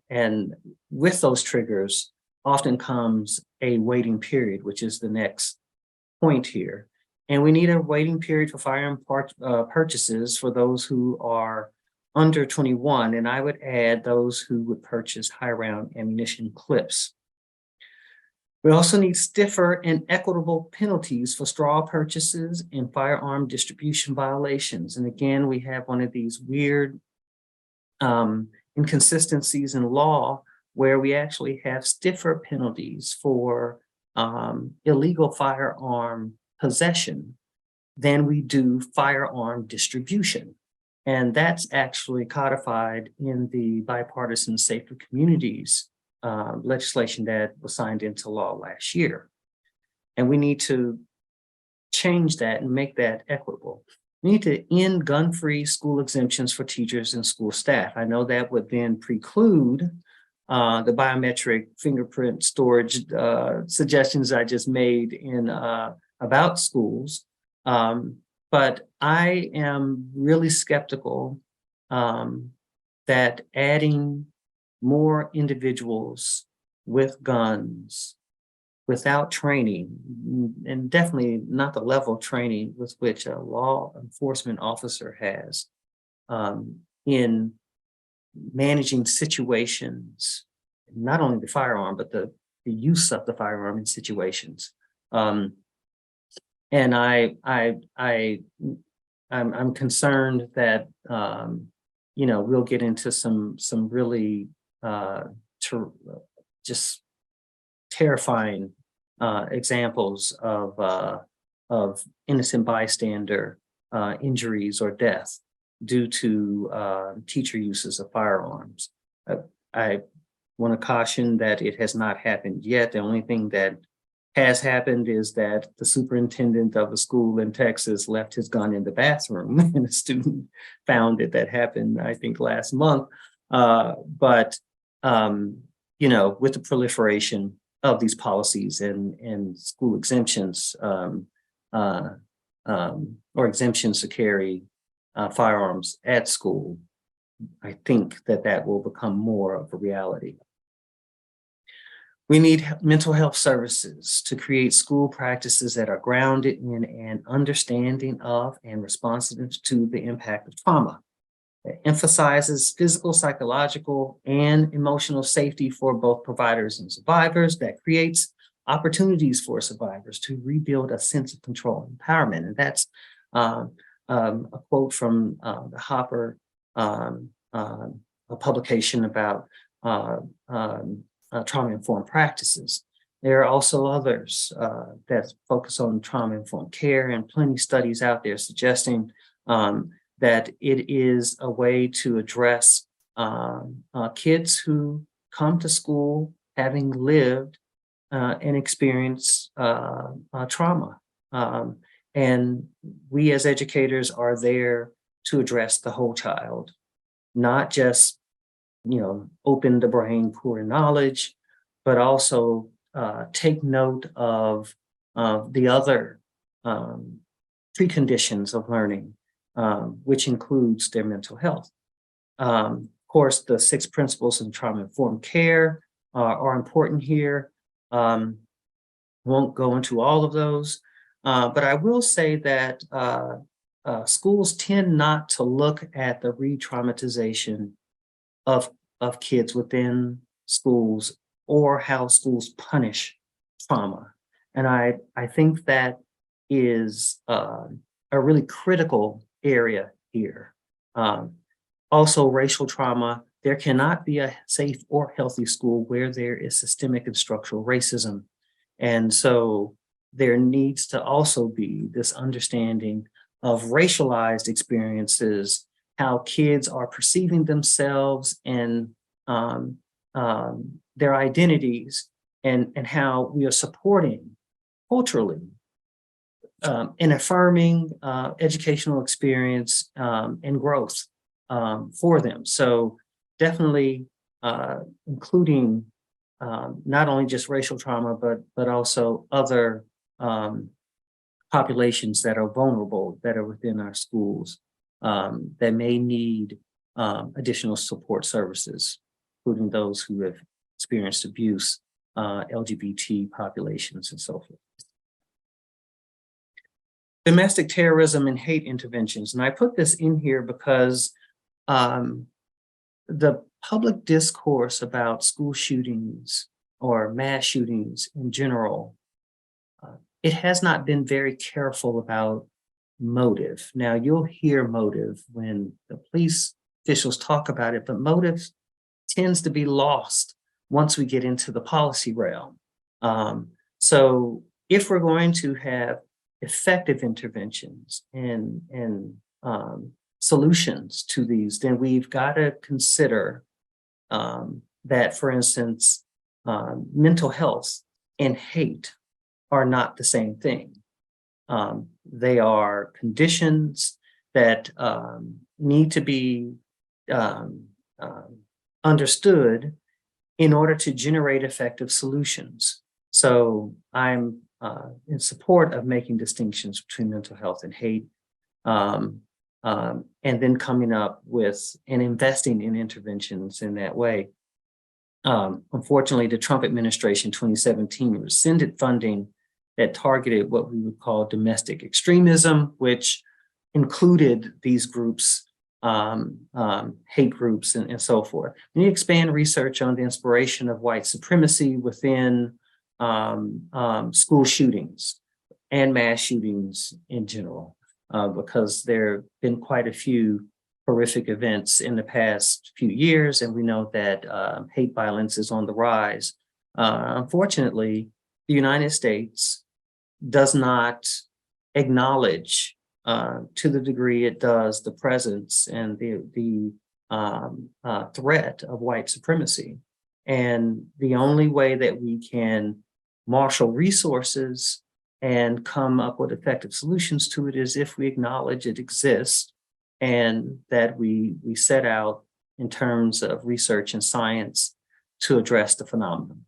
S2: with those triggers often comes a waiting period, which is the next point here. And we need a waiting period for firearm purchases for those who are under 21, and I would add those who would purchase high round ammunition clips. We also need stiffer and equitable penalties for straw purchases and firearm distribution violations. And again, we have one of these weird inconsistencies in law where we actually have stiffer penalties for illegal firearm possession than we do firearm distribution. And that's actually codified in the bipartisan Safer Communities legislation that was signed into law last year. And we need to change that and make that equitable. We need to end gun-free school exemptions for teachers and school staff. I know that would then preclude the biometric fingerprint storage suggestions I just made in about schools. But I am really skeptical that adding more individuals with guns without training, and definitely not the level of training with which a law enforcement officer has in managing situations, not only the firearm, but the use of the firearm in situations. And I'm concerned that we'll get into some really just terrifying examples of innocent bystander injuries or death due to teacher uses of firearms. I want to caution that it has not happened yet. The only thing that has happened is that the superintendent of a school in Texas left his gun in the bathroom and a student found it. That happened, I think, last month. But with the proliferation of these policies and school exemptions or exemptions to carry firearms at school, I think that will become more of a reality. We need mental health services to create school practices that are grounded in an understanding of and responsive to the impact of trauma. It emphasizes physical, psychological, and emotional safety for both providers and survivors. That creates opportunities for survivors to rebuild a sense of control and empowerment. And that's a quote from the Hopper a publication about trauma-informed practices. There are also others that focus on trauma-informed care, and plenty of studies out there suggesting that it is a way to address kids who come to school having lived and experienced trauma. And we as educators are there to address the whole child, not just open the brain, pour in knowledge, but also take note of the other preconditions of learning, which includes their mental health. Of course, the 6 principles in trauma-informed care are important here. Won't go into all of those, but I will say that schools tend not to look at the re-traumatization of kids within schools or how schools punish trauma. And I think that is a really critical area here. Also, racial trauma. There cannot be a safe or healthy school where there is systemic and structural racism. And so there needs to also be this understanding of racialized experiences, how kids are perceiving themselves and their identities, and how we are supporting culturally an affirming educational experience and growth for them. So definitely including not only just racial trauma, but also other populations that are vulnerable, that are within our schools, that may need additional support services, including those who have experienced abuse, LGBT populations, and so forth. Domestic terrorism and hate interventions. And I put this in here because the public discourse about school shootings or mass shootings in general, it has not been very careful about motive. Now, you'll hear motive when the police officials talk about it, but motive tends to be lost once we get into the policy realm. So if we're going to have effective interventions and solutions to these, then we've got to consider that, for instance, mental health and hate are not the same thing. They are conditions that need to be understood in order to generate effective solutions. So I'm in support of making distinctions between mental health and hate, and then coming up with and investing in interventions in that way. Unfortunately, the Trump administration 2017 rescinded funding that targeted what we would call domestic extremism, which included these groups, hate groups, and so forth. We need to expand research on the inspiration of white supremacy within school shootings and mass shootings in general, because there have been quite a few horrific events in the past few years, and we know that hate violence is on the rise. Unfortunately, the United States does not acknowledge, to the degree it does, the presence and the threat of white supremacy. And the only way that we can marshal resources and come up with effective solutions to it is if we acknowledge it exists, and that we set out in terms of research and science to address the phenomenon.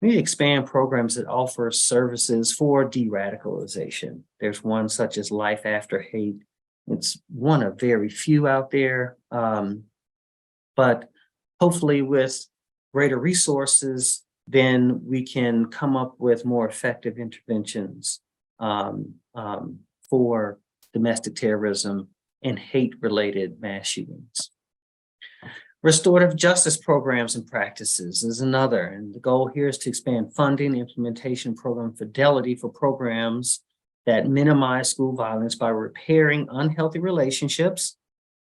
S2: We need to expand programs that offer services for de-radicalization. There's one such as Life After Hate. It's one of very few out there. But hopefully with greater resources, then we can come up with more effective interventions for domestic terrorism and hate-related mass shootings. Restorative justice programs and practices is another, and the goal here is to expand funding, implementation, program fidelity for programs that minimize school violence by repairing unhealthy relationships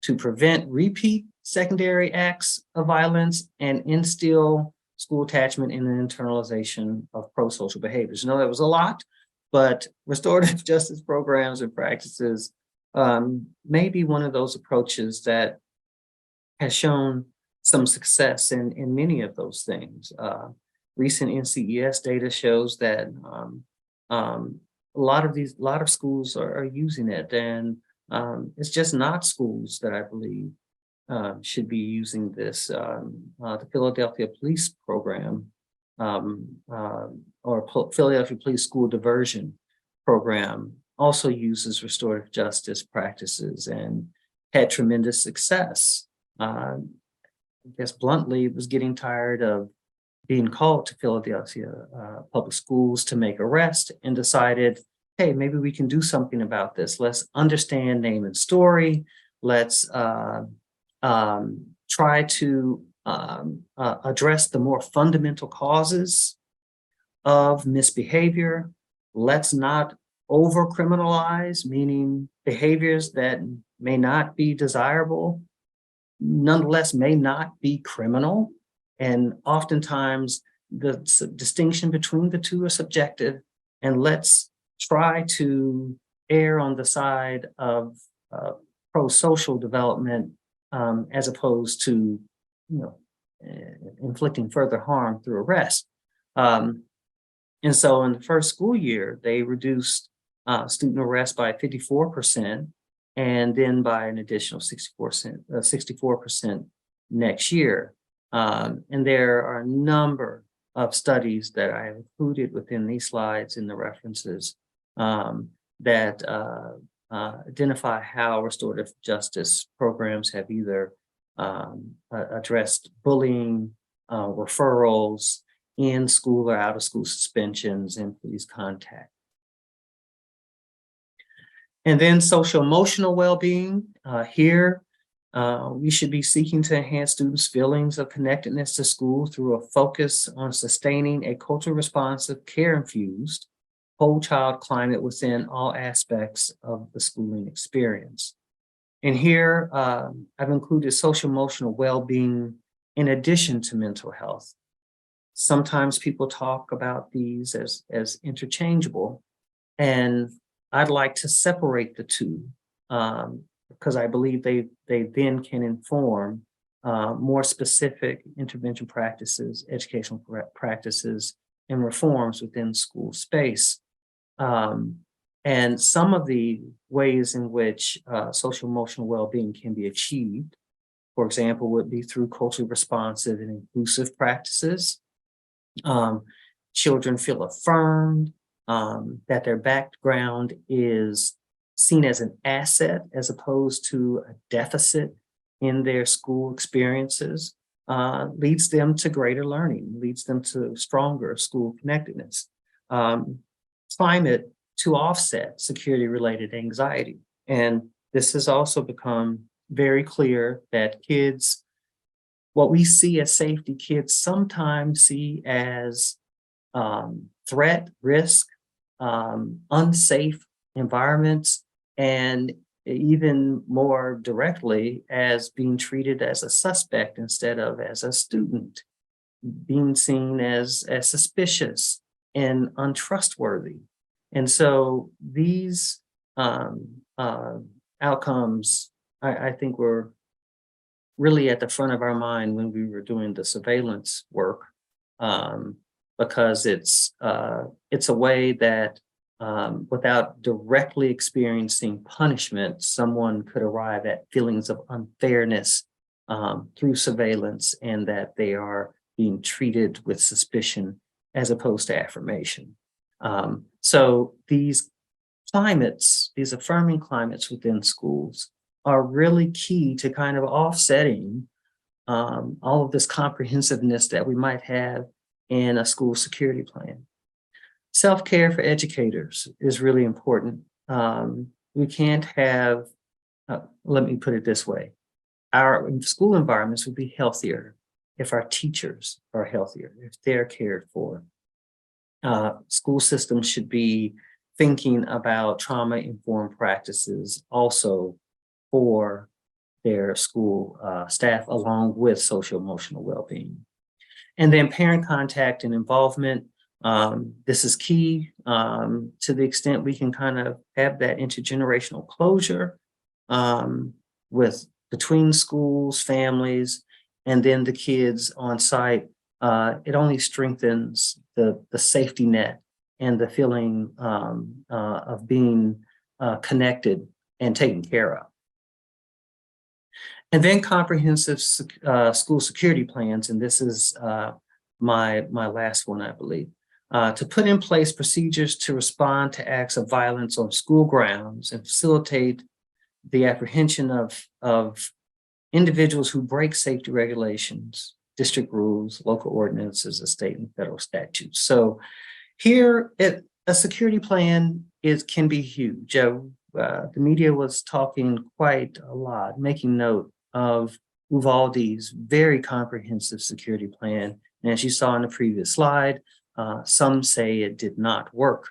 S2: to prevent repeat secondary acts of violence and instill school attachment and the internalization of pro-social behaviors. I know that was a lot, but restorative justice programs and practices may be one of those approaches that has shown some success in many of those things. Recent NCES data shows that a lot of schools are using it, and it's just not schools that I believe should be using this. The Philadelphia Police Program or Philadelphia Police School Diversion Program also uses restorative justice practices and had tremendous success. I guess bluntly, it was getting tired of being called to Philadelphia public schools to make arrests and decided, hey, maybe we can do something about this. Let's understand name and story. Let's try to address the more fundamental causes of misbehavior. Let's not over-criminalize, meaning behaviors that may not be desirable, nonetheless may not be criminal. And oftentimes the distinction between the two are subjective. And let's try to err on the side of pro-social development as opposed to, inflicting further harm through arrest. And so in the first school year, they reduced student arrests by 54%, and then by an additional 64% next year. And there are a number of studies that I have included within these slides in the references that identify how restorative justice programs have either addressed bullying, referrals, in school or out of school suspensions, and police contact. And then socio-emotional well-being. Here, we should be seeking to enhance students' feelings of connectedness to school through a focus on sustaining a culturally responsive, care-infused, whole child climate within all aspects of the schooling experience. And here, I've included socio-emotional well-being in addition to mental health. Sometimes people talk about these as interchangeable, and I'd like to separate the two because I believe they then can inform more specific intervention practices, educational practices, and reforms within school space. And some of the ways in which social-emotional well-being can be achieved, for example, would be through culturally responsive and inclusive practices. Children feel affirmed, that their background is seen as an asset as opposed to a deficit in their school experiences, leads them to greater learning, leads them to stronger school connectedness. Climate to offset security-related anxiety. And this has also become very clear that kids, what we see as safety, kids sometimes see as threat, risk, unsafe environments, and even more directly as being treated as a suspect instead of as a student, being seen as suspicious and untrustworthy. And so these outcomes, I think, were really at the front of our mind when we were doing the surveillance work, because it's a way that without directly experiencing punishment, someone could arrive at feelings of unfairness through surveillance, and that they are being treated with suspicion as opposed to affirmation. So these climates, these affirming climates within schools, are really key to kind of offsetting all of this comprehensiveness that we might have in a school security plan. Self-care for educators is really important. We can't have, let me put it this way, our school environments would be healthier if our teachers are healthier, if they're cared for. School systems should be thinking about trauma-informed practices also for their school staff, along with socio-emotional well-being. And then parent contact and involvement. This is key to the extent we can kind of have that intergenerational closure between schools, families, and then the kids on site. It only strengthens the safety net and the feeling of being connected and taken care of. And then comprehensive school security plans, and this is my last one, I believe, to put in place procedures to respond to acts of violence on school grounds and facilitate the apprehension of individuals who break safety regulations, district rules, local ordinances, and state and federal statutes. So here, a security plan can be huge. The media was talking quite a lot, making note of Uvalde's very comprehensive security plan. And as you saw in the previous slide, some say it did not work.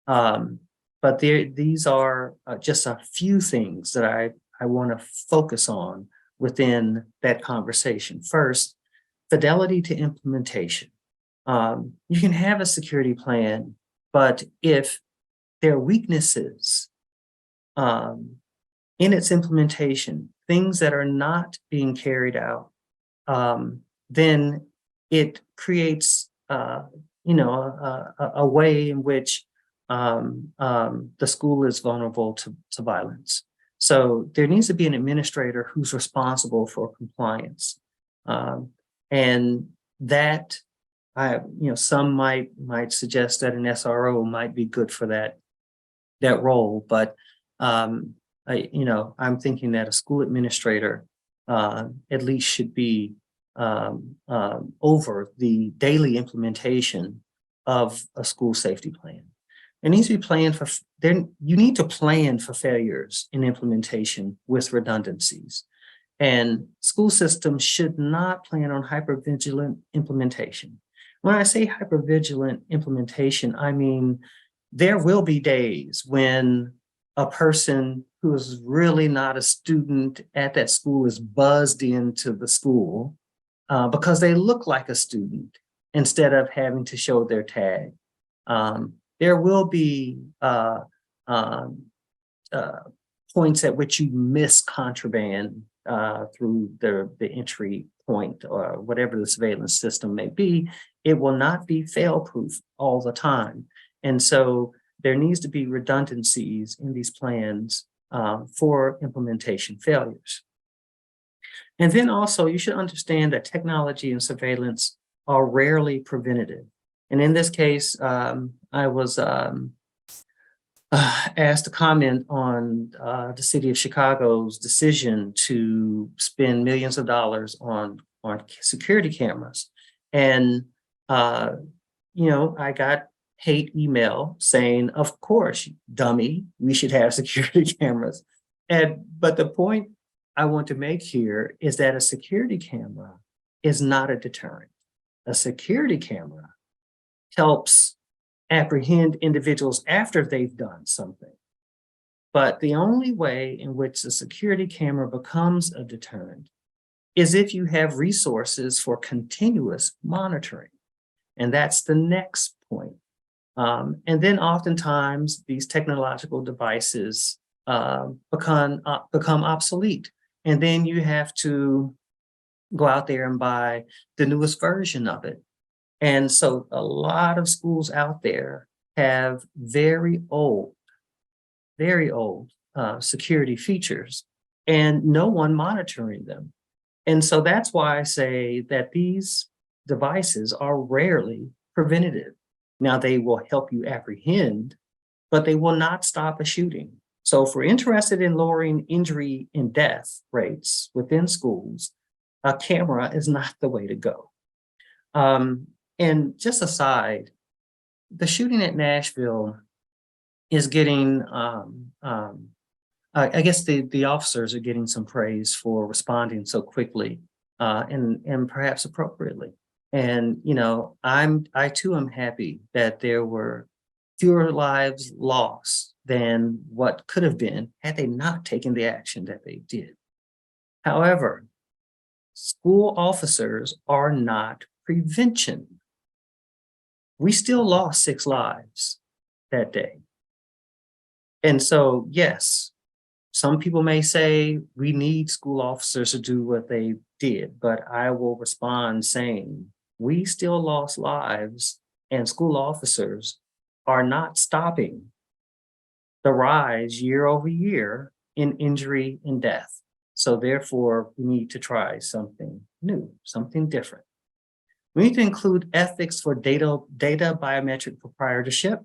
S2: But these are just a few things that I want to focus on within that conversation. First, fidelity to implementation. You can have a security plan, but if there are weaknesses in its implementation, things that are not being carried out, then it creates a way in which the school is vulnerable to violence. So there needs to be an administrator who's responsible for compliance. And that, some might suggest that an SRO might be good for that role, but I'm thinking that a school administrator at least should be over the daily implementation of a school safety plan. It needs to be planned for. You need to plan for failures in implementation with redundancies. And school systems should not plan on hypervigilant implementation. When I say hypervigilant implementation, I mean there will be days when a person who is really not a student at that school is buzzed into the school because they look like a student instead of having to show their tag. There will be points at which you miss contraband through the entry point or whatever the surveillance system may be. It will not be fail-proof all the time. And so there needs to be redundancies in these plans for implementation failures. And then also you should understand that technology and surveillance are rarely preventative. And in this case, I was asked to comment on the city of Chicago's decision to spend millions of dollars on security cameras. And, I got hate email saying, of course, dummy, we should have security cameras. But the point I want to make here is that a security camera is not a deterrent. A security camera helps apprehend individuals after they've done something. But the only way in which a security camera becomes a deterrent is if you have resources for continuous monitoring. And that's the next point. And then oftentimes these technological devices become obsolete. And then you have to go out there and buy the newest version of it. And so a lot of schools out there have very old security features and no one monitoring them. And so that's why I say that these devices are rarely preventative. Now they will help you apprehend, but they will not stop a shooting. So if we're interested in lowering injury and death rates within schools, a camera is not the way to go. And just aside, the shooting at Nashville is getting, I guess the officers are getting some praise for responding so quickly and perhaps appropriately. And, you know, I too am happy that there were fewer lives lost than what could have been had they not taken the action that they did. However, school officers are not prevention. We still lost 6 lives that day. And so, yes, some people may say we need school officers to do what they did, but I will respond saying we still lost lives, and school officers are not stopping the rise year over year in injury and death. So therefore, we need to try something new, something different. We need to include ethics for data biometric proprietorship,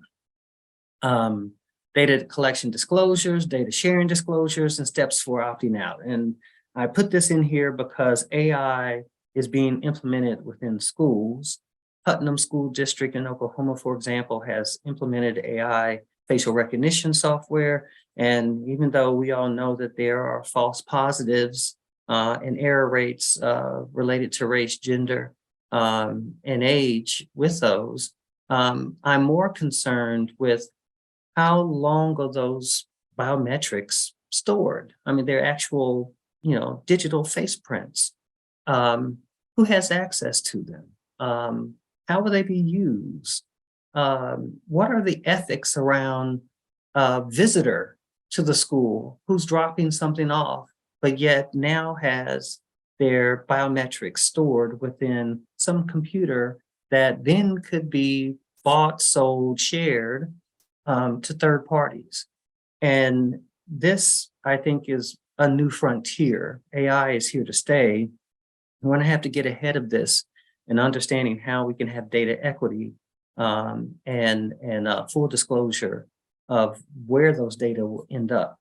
S2: data collection disclosures, data sharing disclosures, and steps for opting out. And I put this in here because AI is being implemented within schools. Putnam School District in Oklahoma, for example, has implemented AI facial recognition software. And even though we all know that there are false positives and error rates related to race, gender, and age with those, I'm more concerned with how long are those biometrics stored? I mean, they're actual, you know, digital face prints. Who has access to them? How will they be used? What are the ethics around a visitor to the school who's dropping something off, but yet now has their biometrics stored within some computer that then could be bought, sold, shared to third parties? And this, I think, is a new frontier. AI is here to stay. We're going to have to get ahead of this and understanding how we can have data equity and full disclosure of where those data will end up.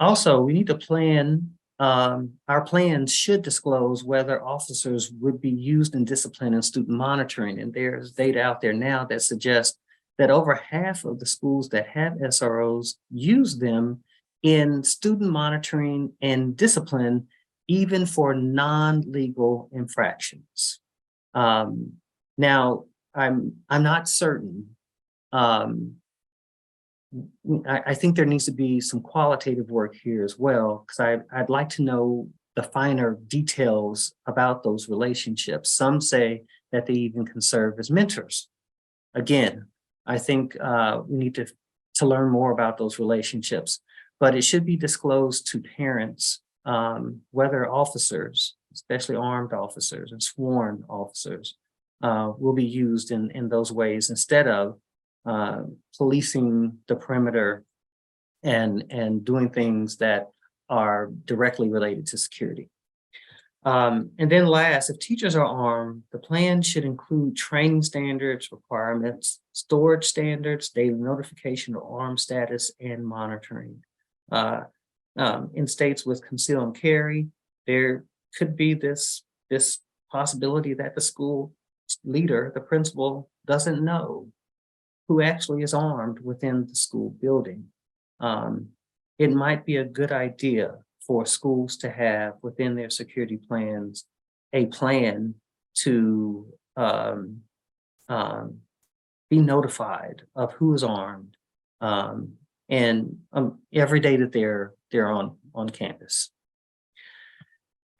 S2: Also, we need to plan. Our plans should disclose whether officers would be used in discipline and student monitoring. And there's data out there now that suggests that over half of the schools that have SROs use them in student monitoring and discipline, even for non-legal infractions. Now, I'm not certain. I think there needs to be some qualitative work here as well, because I'd like to know the finer details about those relationships. Some say that they even can serve as mentors. Again, I think we need to learn more about those relationships, but it should be disclosed to parents whether officers, especially armed officers and sworn officers, will be used in those ways instead of policing the perimeter and doing things that are directly related to security. And then last, if teachers are armed, the plan should include training standards, requirements, storage standards, daily notification of armed status, and monitoring. In states with conceal and carry, there could be this possibility that the school leader, the principal, doesn't know who actually is armed within the school building. It might be a good idea for schools to have within their security plans a plan to be notified of who is armed and every day that they're on campus.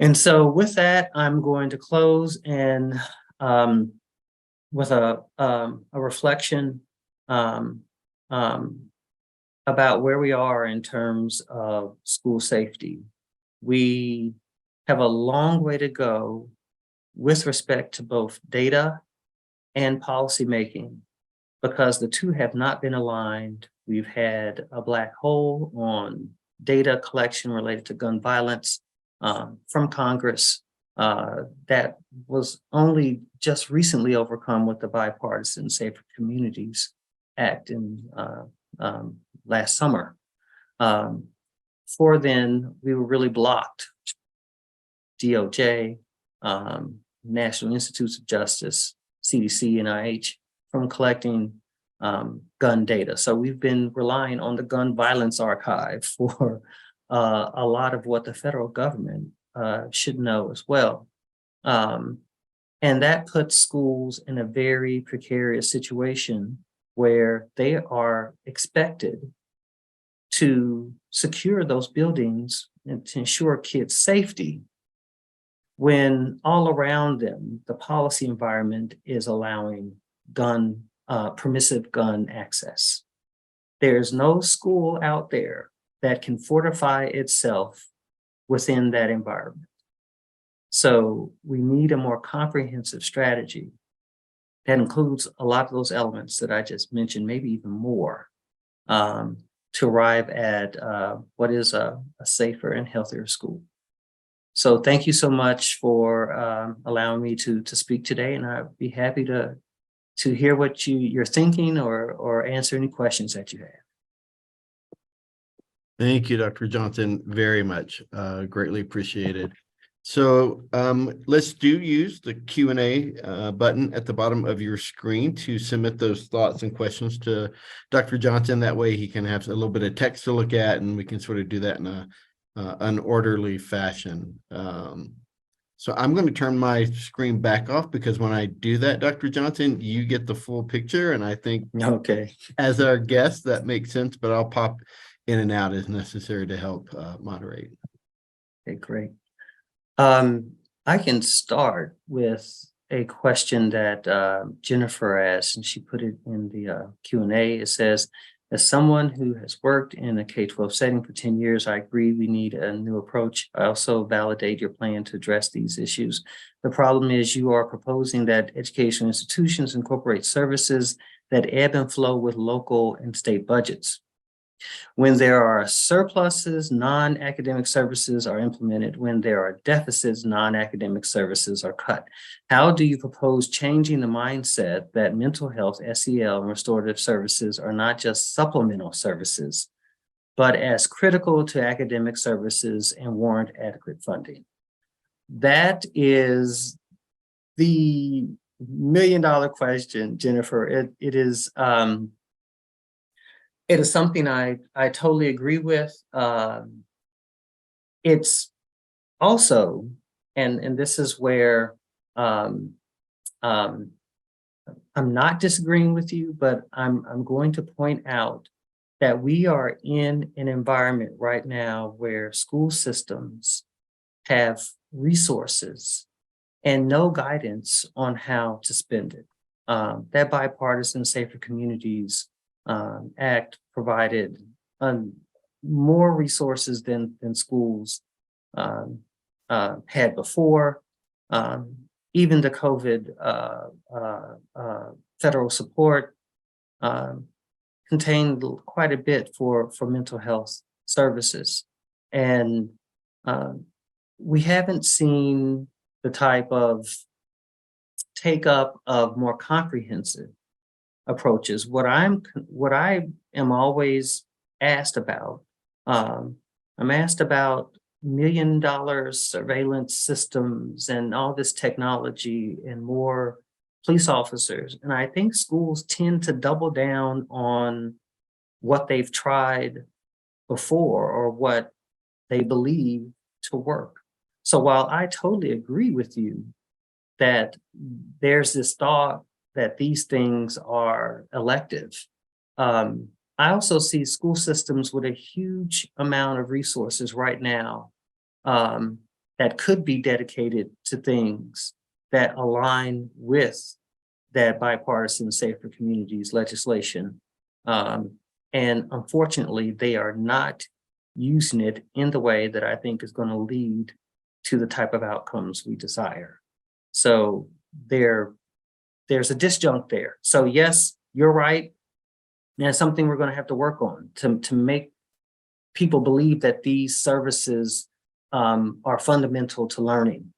S2: And so with that, I'm going to close and with a reflection about where we are in terms of school safety. We have a long way to go with respect to both data and policymaking, because the two have not been aligned. We've had a black hole on data collection related to gun violence from Congress that was only just recently overcome with the Bipartisan Safer Communities Act in last summer. Before then, we were really blocked. DOJ, National Institutes of Justice, CDC, NIH, from collecting gun data. So we've been relying on the gun violence archive for a lot of what the federal government should know as well. And that puts schools in a very precarious situation where they are expected to secure those buildings and to ensure kids' safety when all around them, the policy environment is allowing permissive gun access. There's no school out there that can fortify itself within that environment. So we need a more comprehensive strategy that includes a lot of those elements that I just mentioned, maybe even more, to arrive at what is a safer and healthier school. So thank you so much for allowing me to speak today, and I'd be happy to hear what you're thinking or answer any questions that you have.
S1: Thank you, Dr. Johnson, very much. Greatly appreciated. So let's use the Q&A button at the bottom of your screen to submit those thoughts and questions to Dr. Johnson. That way he can have a little bit of text to look at, and we can sort of do that in an orderly fashion. So I'm going to turn my screen back off, because when I do that, Dr. Johnson, you get the full picture. And I think as our guest, that makes sense, but I'll pop in and out as necessary to help moderate.
S2: Okay, great. I can start with a question that Jennifer asked, and she put it in the Q&A. It says, as someone who has worked in a K-12 setting for 10 years, I agree we need a new approach. I also validate your plan to address these issues. The problem is you are proposing that educational institutions incorporate services that ebb and flow with local and state budgets. When there are surpluses, non-academic services are implemented. When there are deficits, non-academic services are cut. How do you propose changing the mindset that mental health, SEL, and restorative services are not just supplemental services, but as critical to academic services and warrant adequate funding? That is the million-dollar question, Jennifer. It is something I totally agree with. It's also, and this is where I'm not disagreeing with you, but I'm going to point out that we are in an environment right now where school systems have resources and no guidance on how to spend it. That Bipartisan Safer Communities Act provided more resources than schools had before. Even the COVID federal support contained quite a bit for mental health services. And we haven't seen the type of take up of more comprehensive approaches. What I am always asked about, I'm asked about $1 million surveillance systems and all this technology and more police officers. And I think schools tend to double down on what they've tried before or what they believe to work. So while I totally agree with you that there's this thought that these things are elective, I also see school systems with a huge amount of resources right now that could be dedicated to things that align with that Bipartisan Safer Communities legislation. And unfortunately, they are not using it in the way that I think is going to lead to the type of outcomes we desire. So there's a disjunct there. So yes, you're right. And it's something we're going to have to work on to make people believe that these services are fundamental to learning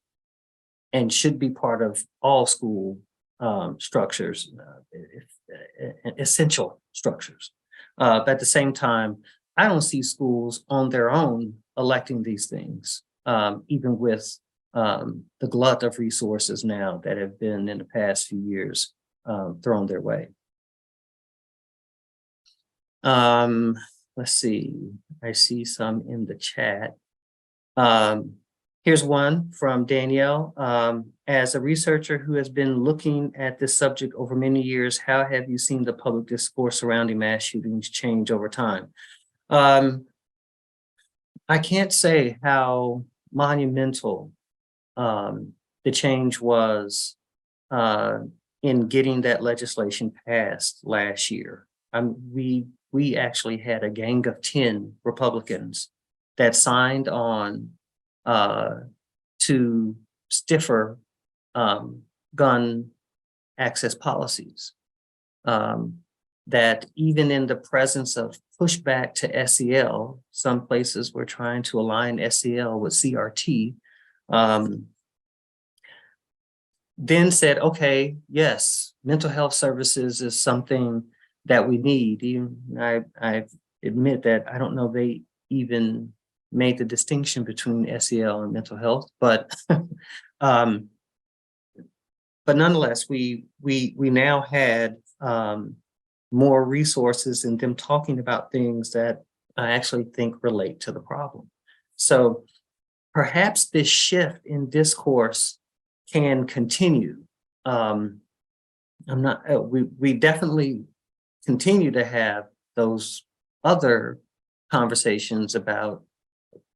S2: and should be part of all school structures, essential structures. But at the same time, I don't see schools on their own electing these things, even with the glut of resources now that have been in the past few years thrown their way. Let's see, I see some in the chat. Here's one from Danielle. As a researcher who has been looking at this subject over many years, how have you seen the public discourse surrounding mass shootings change over time? I can't say how monumental the change was in getting that legislation passed last year. We actually had a gang of 10 Republicans that signed on to stiffer gun access policies. That even in the presence of pushback to SEL, some places were trying to align SEL with CRT, then said, okay, yes, mental health services is something that we need. Even I admit that I don't know they even made the distinction between SEL and mental health, but nonetheless, we now had more resources and them talking about things that I actually think relate to the problem. So perhaps this shift in discourse can continue. We definitely continue to have those other conversations about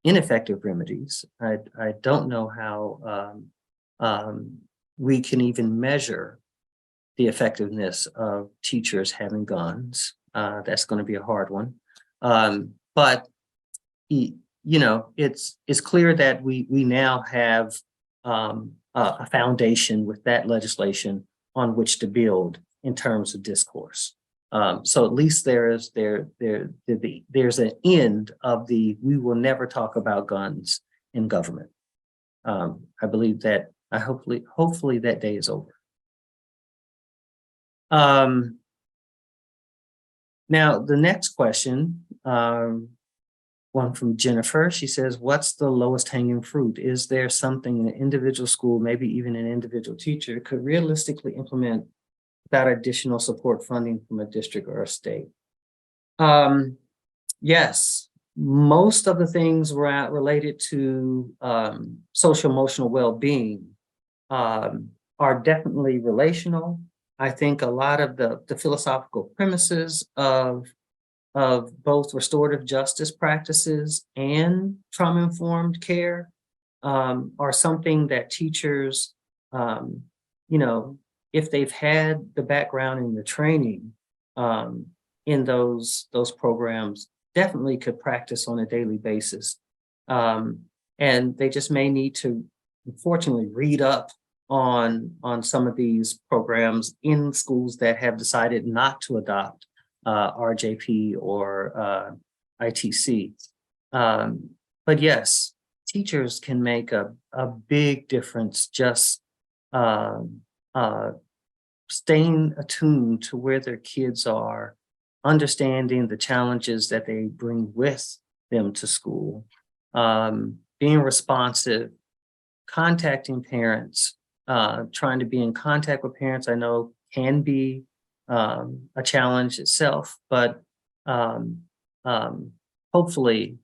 S2: ineffective remedies. I don't know how we can even measure the effectiveness of teachers having guns. That's going to be a hard one. But it's clear that we now have a foundation with that legislation on which to build in terms of discourse. So at least there's an end of the we will never talk about guns in government. I believe that hopefully that day is over. Now the next question, one from Jennifer, she says, what's the lowest hanging fruit? Is there something an individual school, maybe even an individual teacher, could realistically implement without additional support funding from a district or a state? Yes, most of the things related to socio-emotional well-being are definitely relational. I think a lot of the philosophical premises of both restorative justice practices and trauma-informed care are something that teachers, if they've had the background and the training in those programs, definitely could practice on a daily basis. And they just may need to, unfortunately, read up on some of these programs in schools that have decided not to adopt RJP or ITC. But yes, teachers can make a big difference just staying attuned to where their kids are, understanding the challenges that they bring with them to school, being responsive, contacting parents, trying to be in contact with parents. I know can be a challenge itself, but hopefully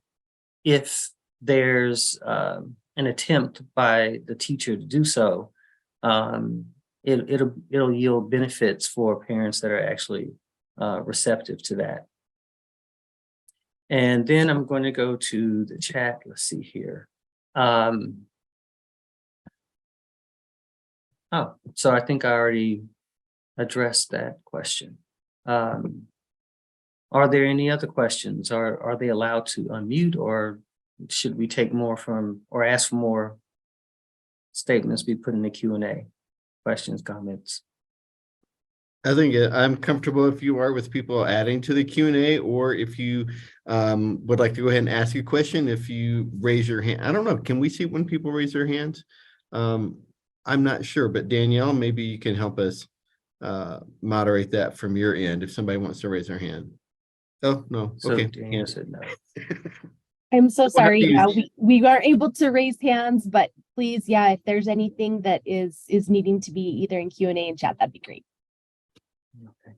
S2: if there's an attempt by the teacher to do so, it'll yield benefits for parents that are actually receptive to that. And then I'm going to go to the chat. Let's see here. So I think I already addressed that question. Are there any other questions? Are they allowed to unmute, or should we take more from or ask for more statements be put in the Q&A? Questions, comments?
S1: I think I'm comfortable if you are with people adding to the Q&A, or if you would like to go ahead and ask a question, if you raise your hand. I don't know, can we see when people raise their hands? I'm not sure, but Danielle, maybe you can help us moderate that from your end if somebody wants to raise their hand. Oh, no.
S2: So
S1: okay.
S2: Danielle said no.
S3: I'm so sorry.
S1: you-
S3: Yeah, we aren't able to raise hands, but please, yeah, if there's anything that is needing to be either in Q&A and chat, that'd be great.
S2: Okay.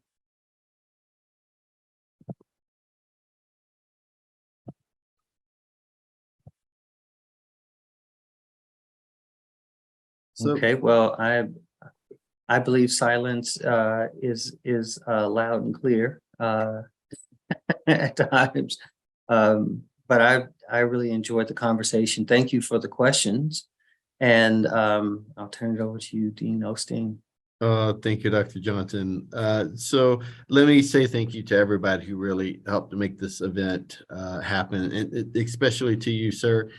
S1: So,
S2: Okay, well, I believe silence is loud and clear at times. But I really enjoyed the conversation. Thank you for the questions. And I'll turn it over to you, Dean Osteen.
S1: thank you, Dr. Johnson. So let me say thank you to everybody who really helped to make this event happen, and especially to you, sir.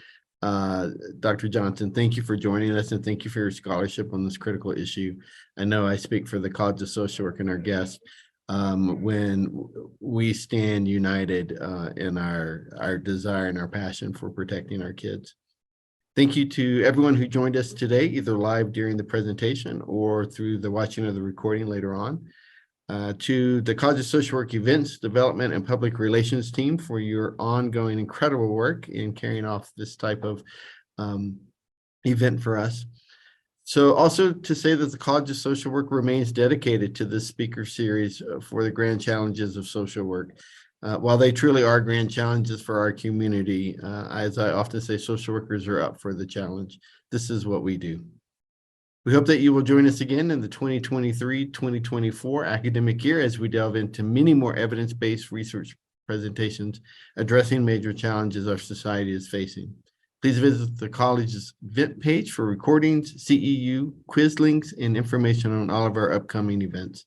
S1: Dr. Johnson, thank you for joining us, and thank you for your scholarship on this critical issue. I know I speak for the College of Social Work and our guests when we stand united in our desire and our passion for protecting our kids. Thank you to everyone who joined us today, either live during the presentation or through the watching of the recording later on. To the College of Social Work Events, Development, and Public Relations team for your ongoing incredible work in carrying off this type of event for us. So also to say that the College of Social Work remains dedicated to this speaker series for the grand challenges of social work. While they truly are grand challenges for our community, as I often say, social workers are up for the challenge. This is what we do. We hope that you will join us again in the 2023-2024 academic year as we delve into many more evidence-based research presentations addressing major challenges our society is facing. Please visit the college's event page for recordings, CEU, quiz links, and information on all of our upcoming events.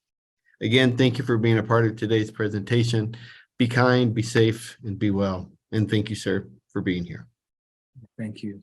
S1: Again, thank you for being a part of today's presentation. Be kind, be safe, and be well. And thank you, sir, for being here.
S2: Thank you.